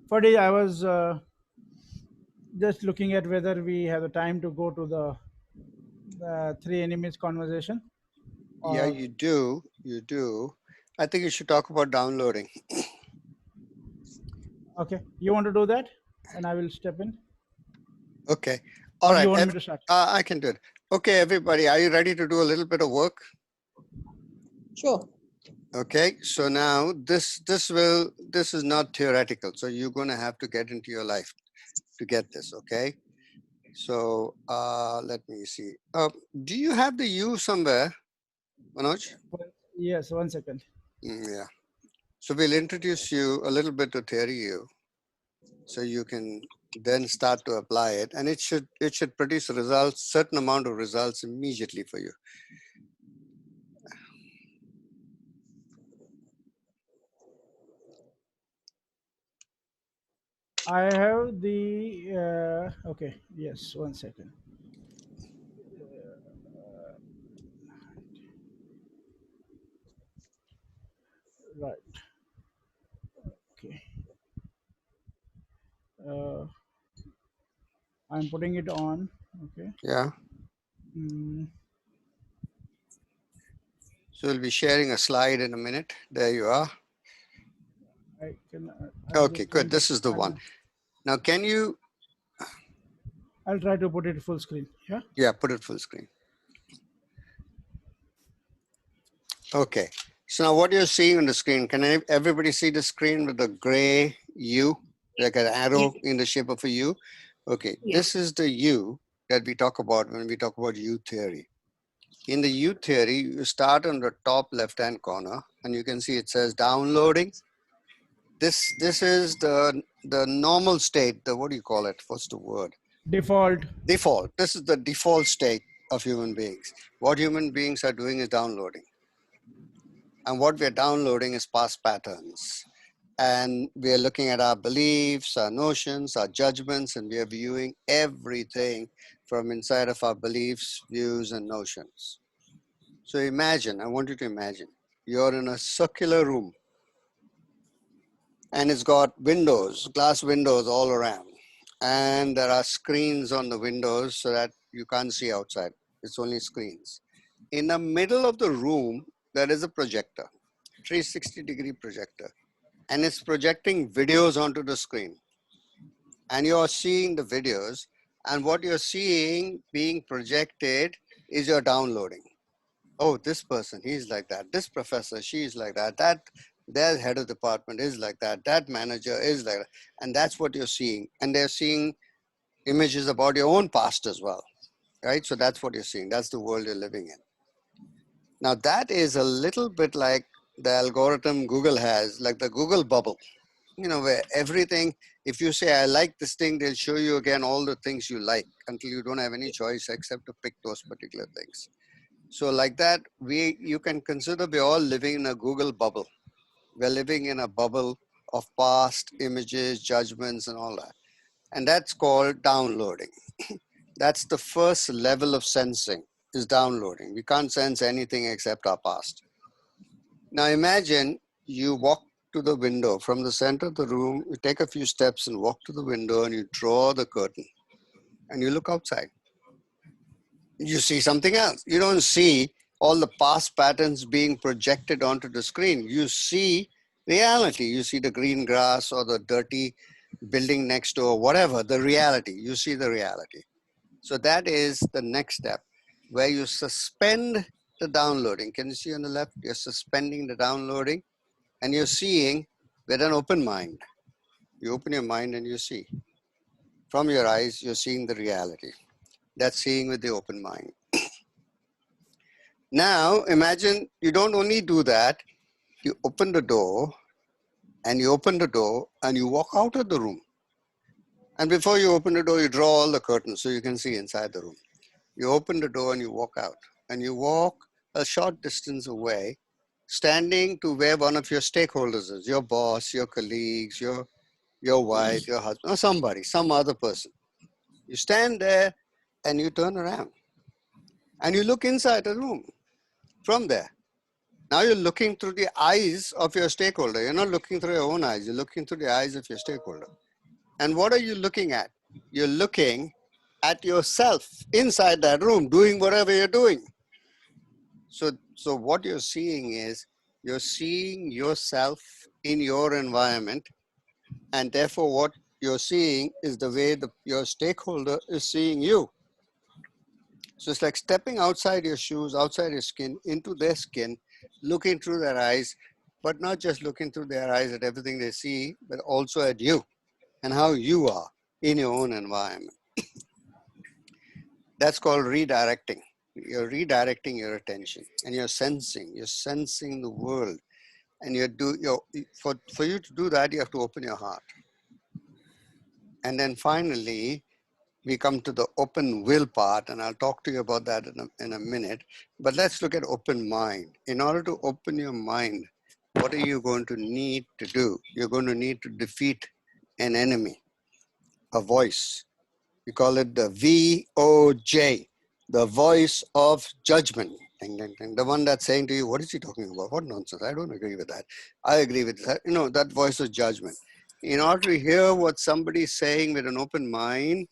Ferdy, I was just looking at whether we have the time to go to the three enemies conversation. Yeah, you do. You do. I think you should talk about downloading. Okay, you want to do that, and I will step in. Okay. All or right. You want me to start? I can do it. Okay, everybody, are you ready to do a little bit of work? Sure. Okay. So now this is not theoretical. So you're going to have to get into your life to get this. Okay. So let me see. Do you have the U somewhere, Manoj? Yes. 1 second. Yeah. So we'll introduce you a little bit to theory U, so you can then start to apply it, and it should produce results, certain amount of results immediately for you. I have the, okay, yes, 1 second. Right, okay. Uh, I'm putting it on, okay. Yeah. Mm, So we'll be sharing a slide in a minute. There you are. I'll Okay, just good. This is the one. Now, can you? I'll try to put it full screen. Yeah. Yeah, put it full screen. Okay. So now what you're seeing on the screen, can everybody see the screen with the gray U, like an arrow in the shape of a U? Okay, Yeah. this is the U that we talk about when we talk about U theory. In the U theory, you start on the top left-hand corner, and you can see it says downloading. This is the normal state. The what do you call it? What's the word? Default. Default. This is the default state of human beings. What human beings are doing is downloading. And what we're downloading is past patterns. And we're looking at our beliefs, our notions, our judgments, and we are viewing everything from inside of our beliefs, views, and notions. So imagine, I want you to imagine, you're in a circular room and it's got windows, glass windows all around. And there are screens on the windows so that you can't see outside. It's only screens. In the middle of the room, there is a projector, 360-degree projector, and it's projecting videos onto the screen. And you're seeing the videos, and what you're seeing being projected is you're downloading. Oh, this person, he's like that. This professor, she's like that. Their head of department is like that. That manager is like that. And that's what you're seeing. And they're seeing images about your own past as well, right? So that's what you're seeing. That's the world you're living in. Now that is a little bit like the algorithm Google has, like the Google bubble, you know, where everything, if you say, I like this thing, they'll show you again all the things you like until you don't have any choice except to pick those particular things. So like that, you can consider we're all living in a Google bubble. We're living in a bubble of past images, judgments, and all that. And that's called downloading. That's the first level of sensing, is downloading. We can't sense anything except our past. Now imagine you walk to the window from the center of the room, you take a few steps and walk to the window and you draw the curtain and you look outside. You see something else. You don't see all the past patterns being projected onto the screen. You see reality. You see the green grass or the dirty building next door, whatever, the reality. You see the reality. So that is the next step, where you suspend the downloading. Can you see on the left? You're suspending the downloading and you're seeing with an open mind. You open your mind and you see. From your eyes, you're seeing the reality. That's seeing with the open mind. Now, imagine you don't only do that, you open the door and you open the door and you walk out of the room. And before you open the door, you draw all the curtains so you can see inside the room. You open the door and you walk out and you walk a short distance away, standing to where one of your stakeholders is, your boss, your colleagues, your wife, your husband, or somebody, some other person. You stand there and you turn around and you look inside the room from there. Now you're looking through the eyes of your stakeholder. You're not looking through your own eyes. You're looking through the eyes of your stakeholder. And what are you looking at? You're looking at yourself inside that room, doing whatever you're doing. So what you're seeing is you're seeing yourself in your environment. And therefore, what you're seeing is the way your stakeholder is seeing you. So it's like stepping outside your shoes, outside your skin, into their skin, looking through their eyes, but not just looking through their eyes at everything they see, but also at you and how you are in your own environment. That's called redirecting. You're redirecting your attention and you're sensing the world. And for you to do that, you have to open your heart. And then finally, we come to the open will part, and I'll talk to you about that in a minute. But let's look at open mind. In order to open your mind, what are you going to need to do? You're going to need to defeat an enemy. a voice. We call it the VOJ, the voice of judgment. Ding, ding, ding. The one that's saying to you, what is he talking about? What nonsense? I don't agree with that. I agree with that. You know, that voice of judgment. In order to hear what somebody is saying with an open mind,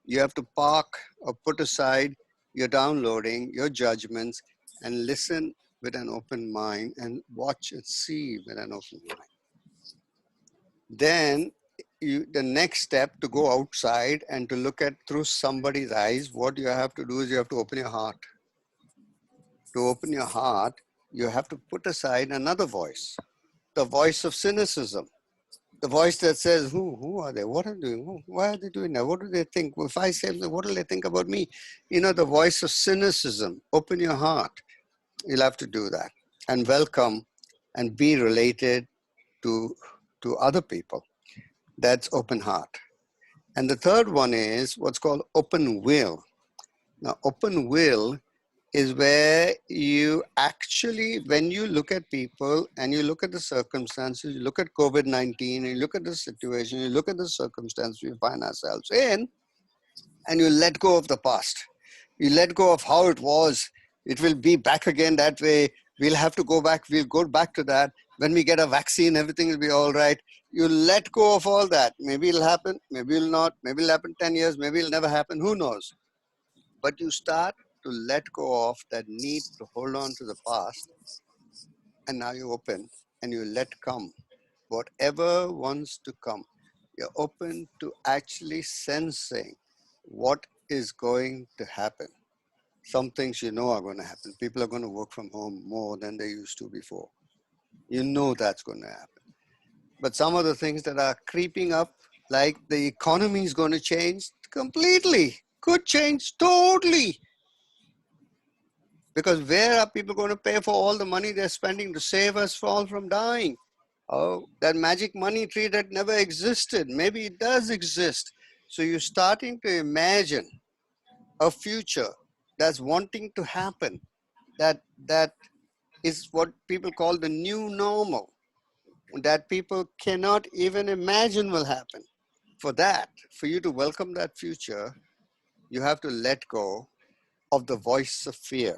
you have to park or put aside your downloading, your judgments, and listen with an open mind and watch and see with an open mind. Then the next step to go outside and to look at through somebody's eyes, what you have to do is you have to open your heart. To open your heart, you have to put aside another voice, the voice of cynicism. The voice that says, who are they? What are they doing? Why are they doing that? What do they think? If I say, what do they think about me? You know, the voice of cynicism. Open your heart. You'll have to do that. And welcome and be related to other people. That's open heart. And the third one is what's called open will. Now, open will is where you actually, when you look at people and you look at the circumstances, you look at COVID-19, and you look at the situation, you look at the circumstances we find ourselves in, and you let go of the past. You let go of how it was. It will be back again that way. We'll have to go back. We'll go back to that. When we get a vaccine, everything will be all right. You let go of all that. Maybe it'll happen. Maybe it'll not. Maybe it'll happen 10 years. Maybe it'll never happen. Who knows? But you start to let go of that need to hold on to the past. And now you open and you let come whatever wants to come. You're open to actually sensing what is going to happen. Some things you know are going to happen. People are going to work from home more than they used to before. You know that's going to happen. But some of the things that are creeping up, like the economy is going to change completely, could change totally. Because where are people going to pay for all the money they're spending to save us all from dying? Oh, that magic money tree that never existed, maybe it does exist. So you're starting to imagine a future that's wanting to happen, that is what people call the new normal, that people cannot even imagine will happen. For that, for you to welcome that future, you have to let go of the voice of fear.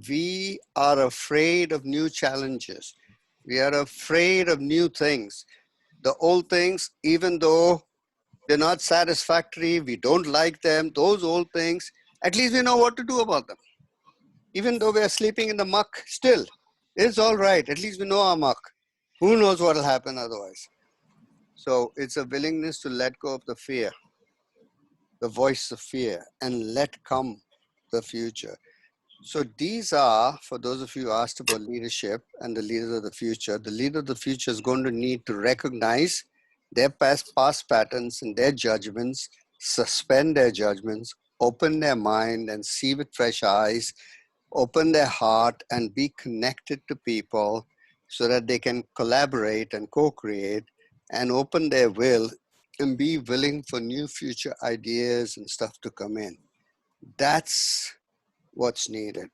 We are afraid of new challenges. We are afraid of new things. The old things, even though they're not satisfactory, we don't like them, those old things, at least we know what to do about them. Even though we are sleeping in the muck, still, it's all right. At least we know our muck. Who knows what will happen otherwise? So it's a willingness to let go of the fear, the voice of fear, and let come the future. So these are, for those of you who asked about leadership and the leader of the future, the leader of the future is going to need to recognize their past patterns and their judgments, suspend their judgments, open their mind and see with fresh eyes, open their heart and be connected to people so that they can collaborate and co-create and open their will and be willing for new future ideas and stuff to come in. That's what's needed.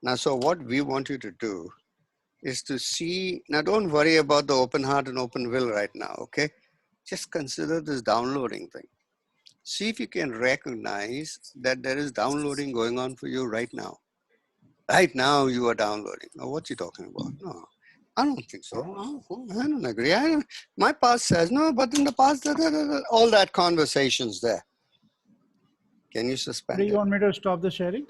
Now, so what we want you to do is to see, now don't worry about the open heart and open will right now, okay? Just consider this downloading thing. See if you can recognize that there is downloading going on for you right now. Right now you are downloading. Now, what's he talking about? No, I don't think so. I don't agree. My past says, no, but in the past, all that conversation's there. Can you suspend Do it? you want me to stop the sharing?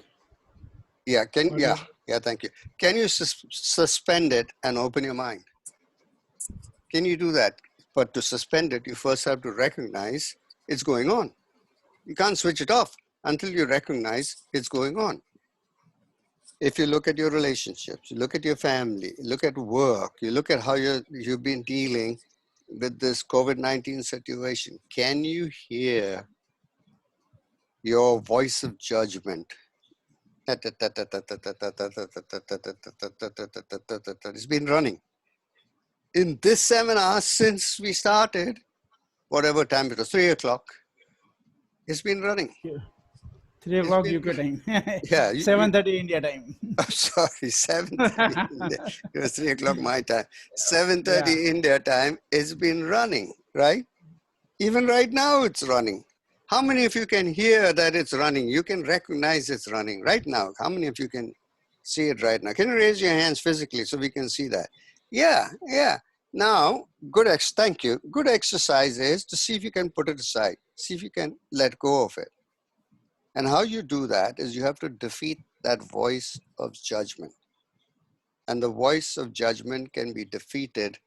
Yeah, thank you. Can you suspend it and open your mind? Can you do that? But to suspend it, you first have to recognize it's going on. You can't switch it off until you recognize it's going on. If you look at your relationships, you look at your family, you look at work, you look at how you've been dealing with this COVID-19 situation, can you hear your voice of judgment? It's been running. In this seminar, since we started, whatever time it was, 3 o'clock, it's been running. 3 o'clock UK time. Yeah. 7:30 India time. I'm sorry, 7:30 India. It was 3 o'clock my time. 7:30 India time, it's been running, right? Even right now it's running. How many of you can hear that it's running? You can recognize it's running right now. How many of you can see it right now? Can you raise your hands physically so we can see that? Yeah, yeah. Now, thank you. Good exercise is to see if you can put it aside. See if you can let go of it. And how you do that is you have to defeat that voice of judgment. And the voice of judgment can be defeated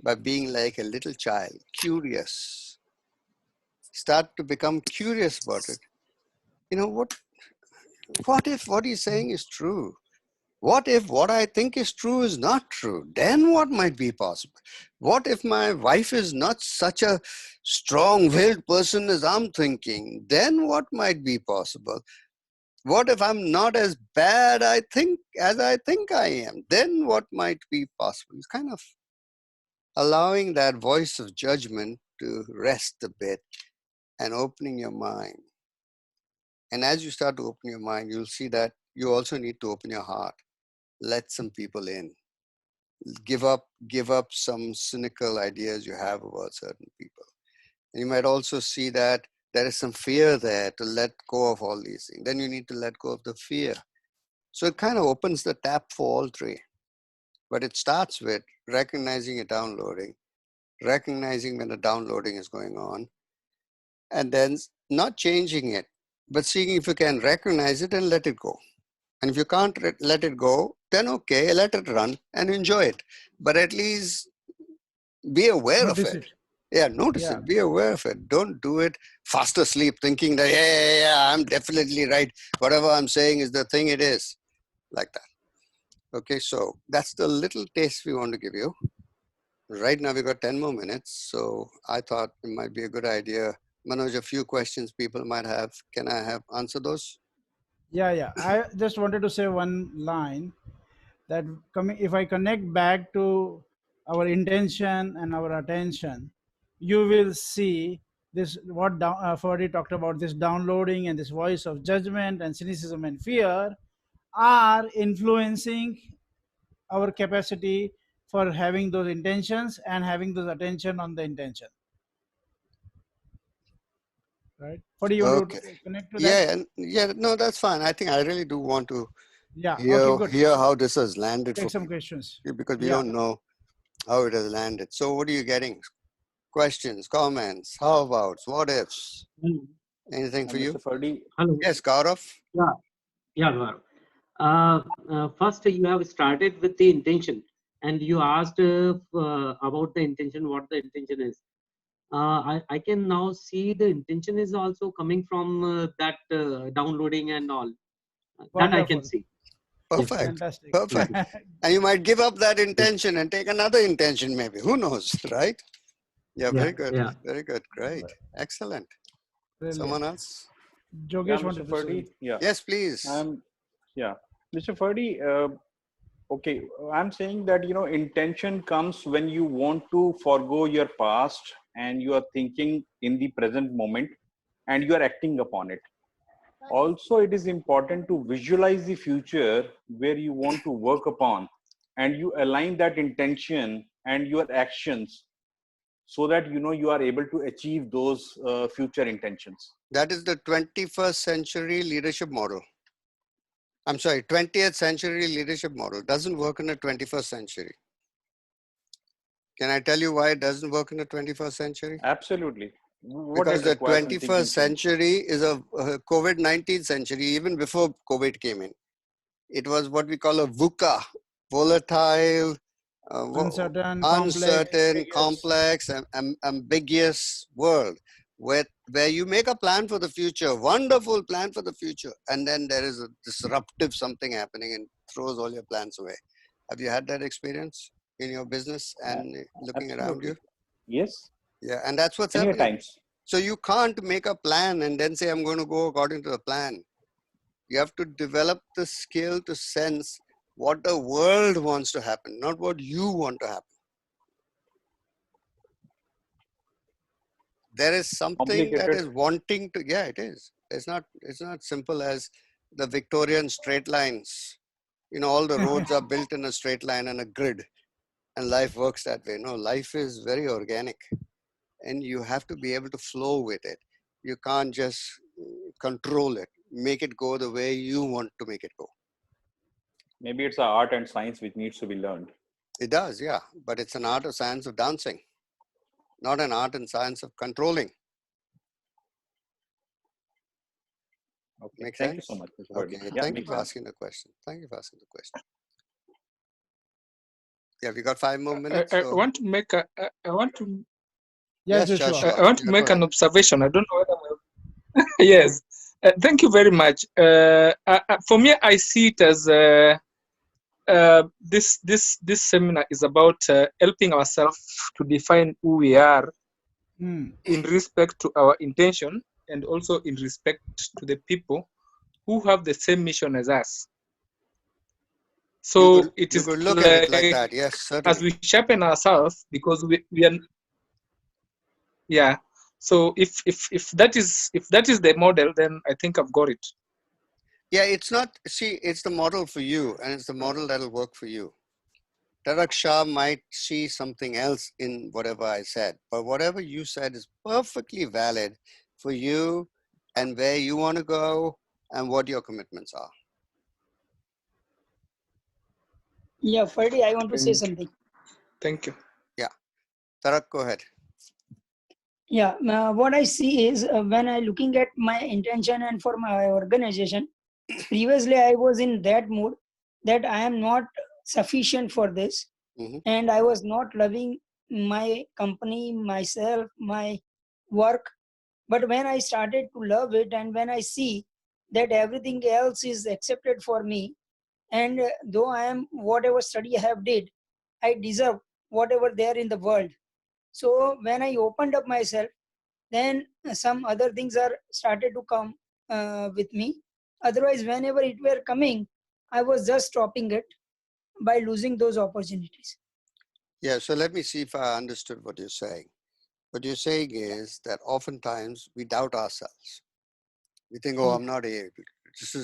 by being like a little child, curious. Start to become curious about it. You know, what if what he's saying is true? What if what I think is true is not true? Then what might be possible? What if my wife is not such a strong-willed person as I'm thinking? Then what might be possible? What if I'm not as bad as I think I am? Then what might be possible? It's kind of allowing that voice of judgment to rest a bit and opening your mind. And as you start to open your mind, you'll see that you also need to open your heart. Let some people in. Give up some cynical ideas you have about certain people. And you might also see that there is some fear there to let go of all these things. Then you need to let go of the fear. So it kind of opens the tap for all three. But it starts with recognizing it downloading, recognizing when the downloading is going on, and then not changing it, but seeing if you can recognize it and let it go. And if you can't let it go, then okay, let it run and enjoy it. But at least be aware of Notice it. it. Yeah, notice it. Be aware of it. Don't do it fast asleep thinking that, yeah, I'm definitely right. Whatever I'm saying is the thing it is. Like that. Okay, so that's the little taste we want to give you. Right now, we've got 10 more minutes. So I thought it might be a good idea. Manoj, a few questions people might have. Can I answer those? Yeah. I just wanted to say one line that if I connect back to our intention and our attention, you will see this what Ferdy talked about, this downloading and this voice of judgment and cynicism and fear are influencing our capacity for having those intentions and having those attention on the intention. Right? What do you want Okay. to connect to that? Yeah, no, that's fine. I think I really do want to Yeah, okay, good. hear how this has landed Take for some people questions. because we Yeah. don't know how it has landed. So what are you getting? Questions, comments, how abouts, what ifs? Anything for you? Mr. Ferdy. Hello. Yes, Gaurav. Yeah, Gaurav. First, you have started with the intention, and you asked about the intention, what the intention is. I can now see the intention is also coming from that downloading and all. That I can Wonderful. see. Perfect. Fantastic. Perfect. And you might give up that intention and take another intention, maybe. Who knows, right? Yeah, very good. Yeah. Very good. Great. Excellent. Brilliant. Someone else? Jogesh Mr. wanted to Ferdy. say. Yeah. Yes, please. Yeah. Mr. Ferdy, okay, I'm saying that, intention comes when you want to forego your past and you are thinking in the present moment and you are acting upon it. Also, it is important to visualize the future where you want to work upon and you align that intention and your actions so that, you are able to achieve those future intentions. That is the 21st century leadership model. I'm sorry, 20th century leadership model. Doesn't work in the 21st century. Can I tell you why it doesn't work in the 21st century? Absolutely. Because the 21st century is a COVID-19 century, even before COVID came in. It was what we call a VUCA, volatile, uncertain, complex, ambiguous world, where you make a plan for the future, wonderful plan for the future, and then there is a disruptive something happening and throws all your plans away. Have you had that experience in your business and looking around you? Yes. Yeah, and that's what's Many happening. times. So you can't make a plan and then say, I'm going to go according to the plan. You have to develop the skill to sense what the world wants to happen, not what you want to happen. There is something that is wanting to, yeah, it is. It's not simple as the Victorian straight lines. All the roads are built in a straight line and a grid, and life works that way. No, life is very organic. and you have to be able to flow with it. You can't just control it, make it go the way you want to make it go. Maybe it's an art and science which needs to be learned. It does, yeah, but it's an art or science of dancing, not an art and science of controlling. Okay. Make Thank you sense? so much, Mr. Okay, Verdi. Yeah, thank you makes for sense. asking the question. Thank you for asking the question. Yeah, we got 5 more I, minutes. I So want to make a, I want to Yes, yes, Joshua. I Joshua, want to you go make an ahead. observation. I don't know whether yes. Thank you very much. For me, I see it as this seminar is about helping ourselves to define who we are in respect to our intention, and also in respect to the people who have the same mission as us. So it You is could look at it like like that. Yes, as certainly. we sharpen ourselves, because we are, yeah. So if that is the model, then I think I've got it. Yeah, it's not, see, it's the model for you, and it's the model that'll work for you. Tarak Shah might see something else in whatever I said, but whatever you said is perfectly valid for you and where you want to go and what your commitments are. Yeah, Ferdy, I want to say Thank you. something. Thank you. Yeah, Tarak, go ahead. Yeah, what I see is when I looking at my intention and for my organization, previously I was in that mood that I am not sufficient for this, and I was not loving my company, myself, my work. But when I started to love it, and when I see that everything else is accepted for me, and though I am whatever study I have did, I deserve whatever there in the world. So when I opened up myself, then some other things are started to come with me. Otherwise, whenever it were coming, I was just stopping it by losing those opportunities. Yeah, so let me see if I understood what you're saying. What you're saying is that oftentimes we doubt ourselves. We think, oh, I'm not able.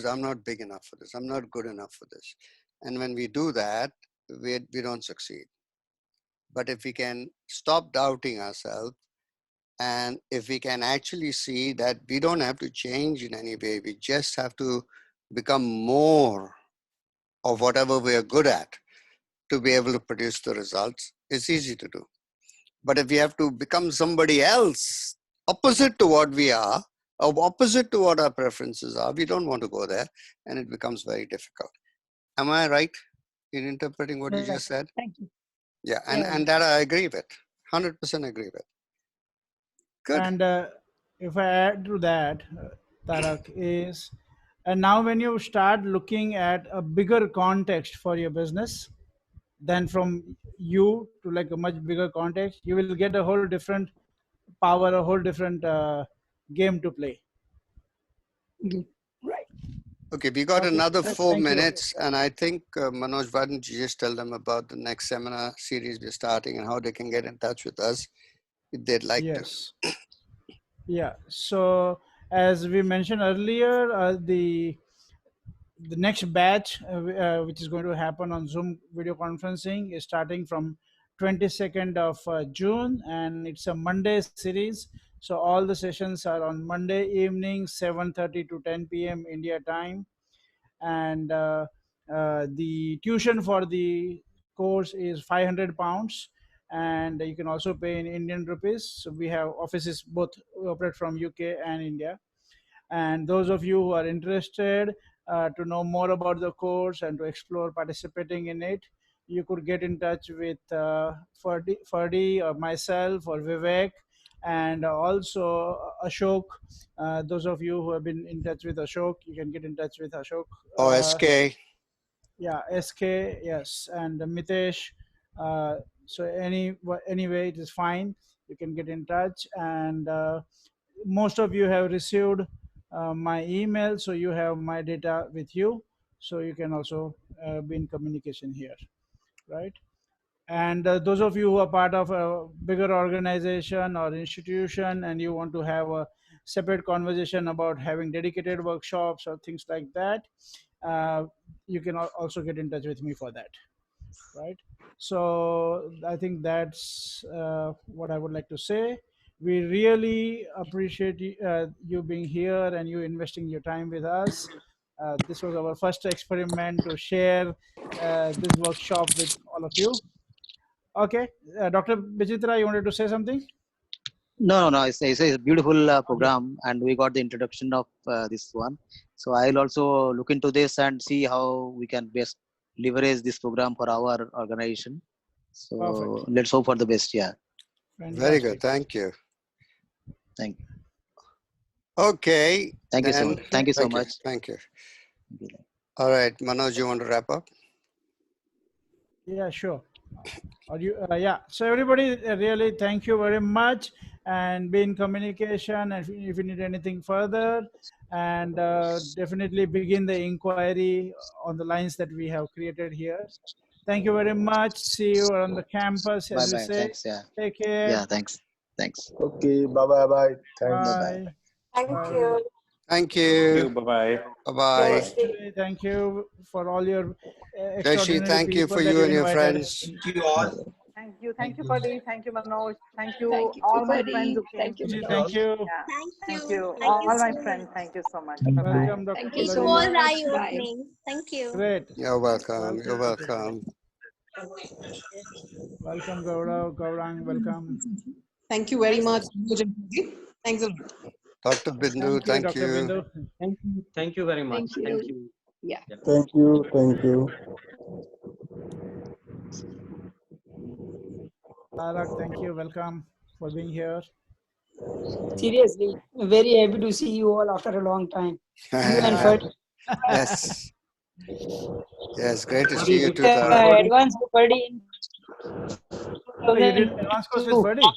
I'm not big enough for this. I'm not good enough for this. And when we do that, we don't succeed. But if we can stop doubting ourselves, and if we can actually see that we don't have to change in any way, we just have to become more of whatever we are good at to be able to produce the results, it's easy to do. But if we have to become somebody else, opposite to what we are, or opposite to what our preferences are, we don't want to go there, and it becomes very difficult. Am I right in interpreting what you just said? Thank you. Yeah, Yeah. and that I agree with, 100% agree with. Good. And if I add to that, Tarak, is, and now when you start looking at a bigger context for your business, then from you to like a much bigger context, you will get a whole different power, a whole different game to play. Right. Okay, we got Okay, another 4 thank you. minutes, and I think Manoj, why don't you just tell them about the next seminar series we're starting and how they can get in touch with us if they'd like to. Yes. Yeah. So as we mentioned earlier, the next batch, which is going to happen on Zoom video conferencing, is starting from 22nd of June, and it's a Monday series. So all the sessions are on Monday evening, 7:30 to 10 p.m. India time, and the tuition for the course is 500 pounds, and you can also pay in Indian rupees. So we have offices both operate from UK and India. And those of you who are interested to know more about the course and to explore participating in it, you could get in touch with Ferdi or myself or Vivek, and also Ashok. Those of you who have been in touch with Ashok, you can get in touch with Ashok. SK. Yeah, SK, yes, and Mitesh. So anyway, it is fine. You can get in touch, and most of you have received my email, so you have my data with you, so you can also be in communication here, right? And those of you who are part of a bigger organization or institution and you want to have a separate conversation about having dedicated workshops or things like that, you can also get in touch with me for that, right? So I think that's what I would like to say. We really appreciate you being here and you investing your time with us. This was our first experiment to share this workshop with all of you. Okay, Dr. Bijitra, you wanted to say something? No. It's a beautiful program, and we got the introduction of this one. So I'll also look into this and see how we can best leverage this program for our organization. So Perfect. let's hope for the best. Yeah. Fantastic. Very good. Thank you. Thank you. Okay. Thank you so much. Thank you so much. Thank you. All right, Manoj, you want to wrap up? Yeah, sure. Are you? Yeah. So everybody, really, thank you very much, and be in communication. And if you need anything further, and definitely begin the inquiry on the lines that we have created here. Thank you very much. See you on the campus, Bye as we bye. say. Thanks. Yeah. Take care. Yeah. Thanks. Thanks. Okay. Bye. Thanks. Bye. Thank Bye. you. Thank Thank you. you. Bye-bye. Bye-bye. Thank you for all your Jaishi, extraordinary thank you people for that you you and your invited. friends. Thank you all. Thank you, Fadi. Thank you, Manoj. Thank you, Thank you, all my Fadi. friends who came. Thank you, Thank Manoj. you. Yeah. Thank Thank you. you, Thank you all my so friends. much. Thank you so much. Thank you. Bye-bye. Welcome, Dr. Thank you It so was much. Lalima. Bye. eye-opening. Thank you. Great. You're welcome. You're welcome. Welcome, Gaurang, welcome. Thank you very much. Thanks a lot. Dr. Bindu, Thank you, thank Dr. you. Bindu. Thank you very much. Thank you. Thank you. Yeah. Thank you. Tarak, thank you, welcome for being here. Seriously, very happy to see you all after a long time. You and Fadi. Yes. Yes, great to see you too, Tarak. Advance Fadi. Oh, you did advance course with Fadi?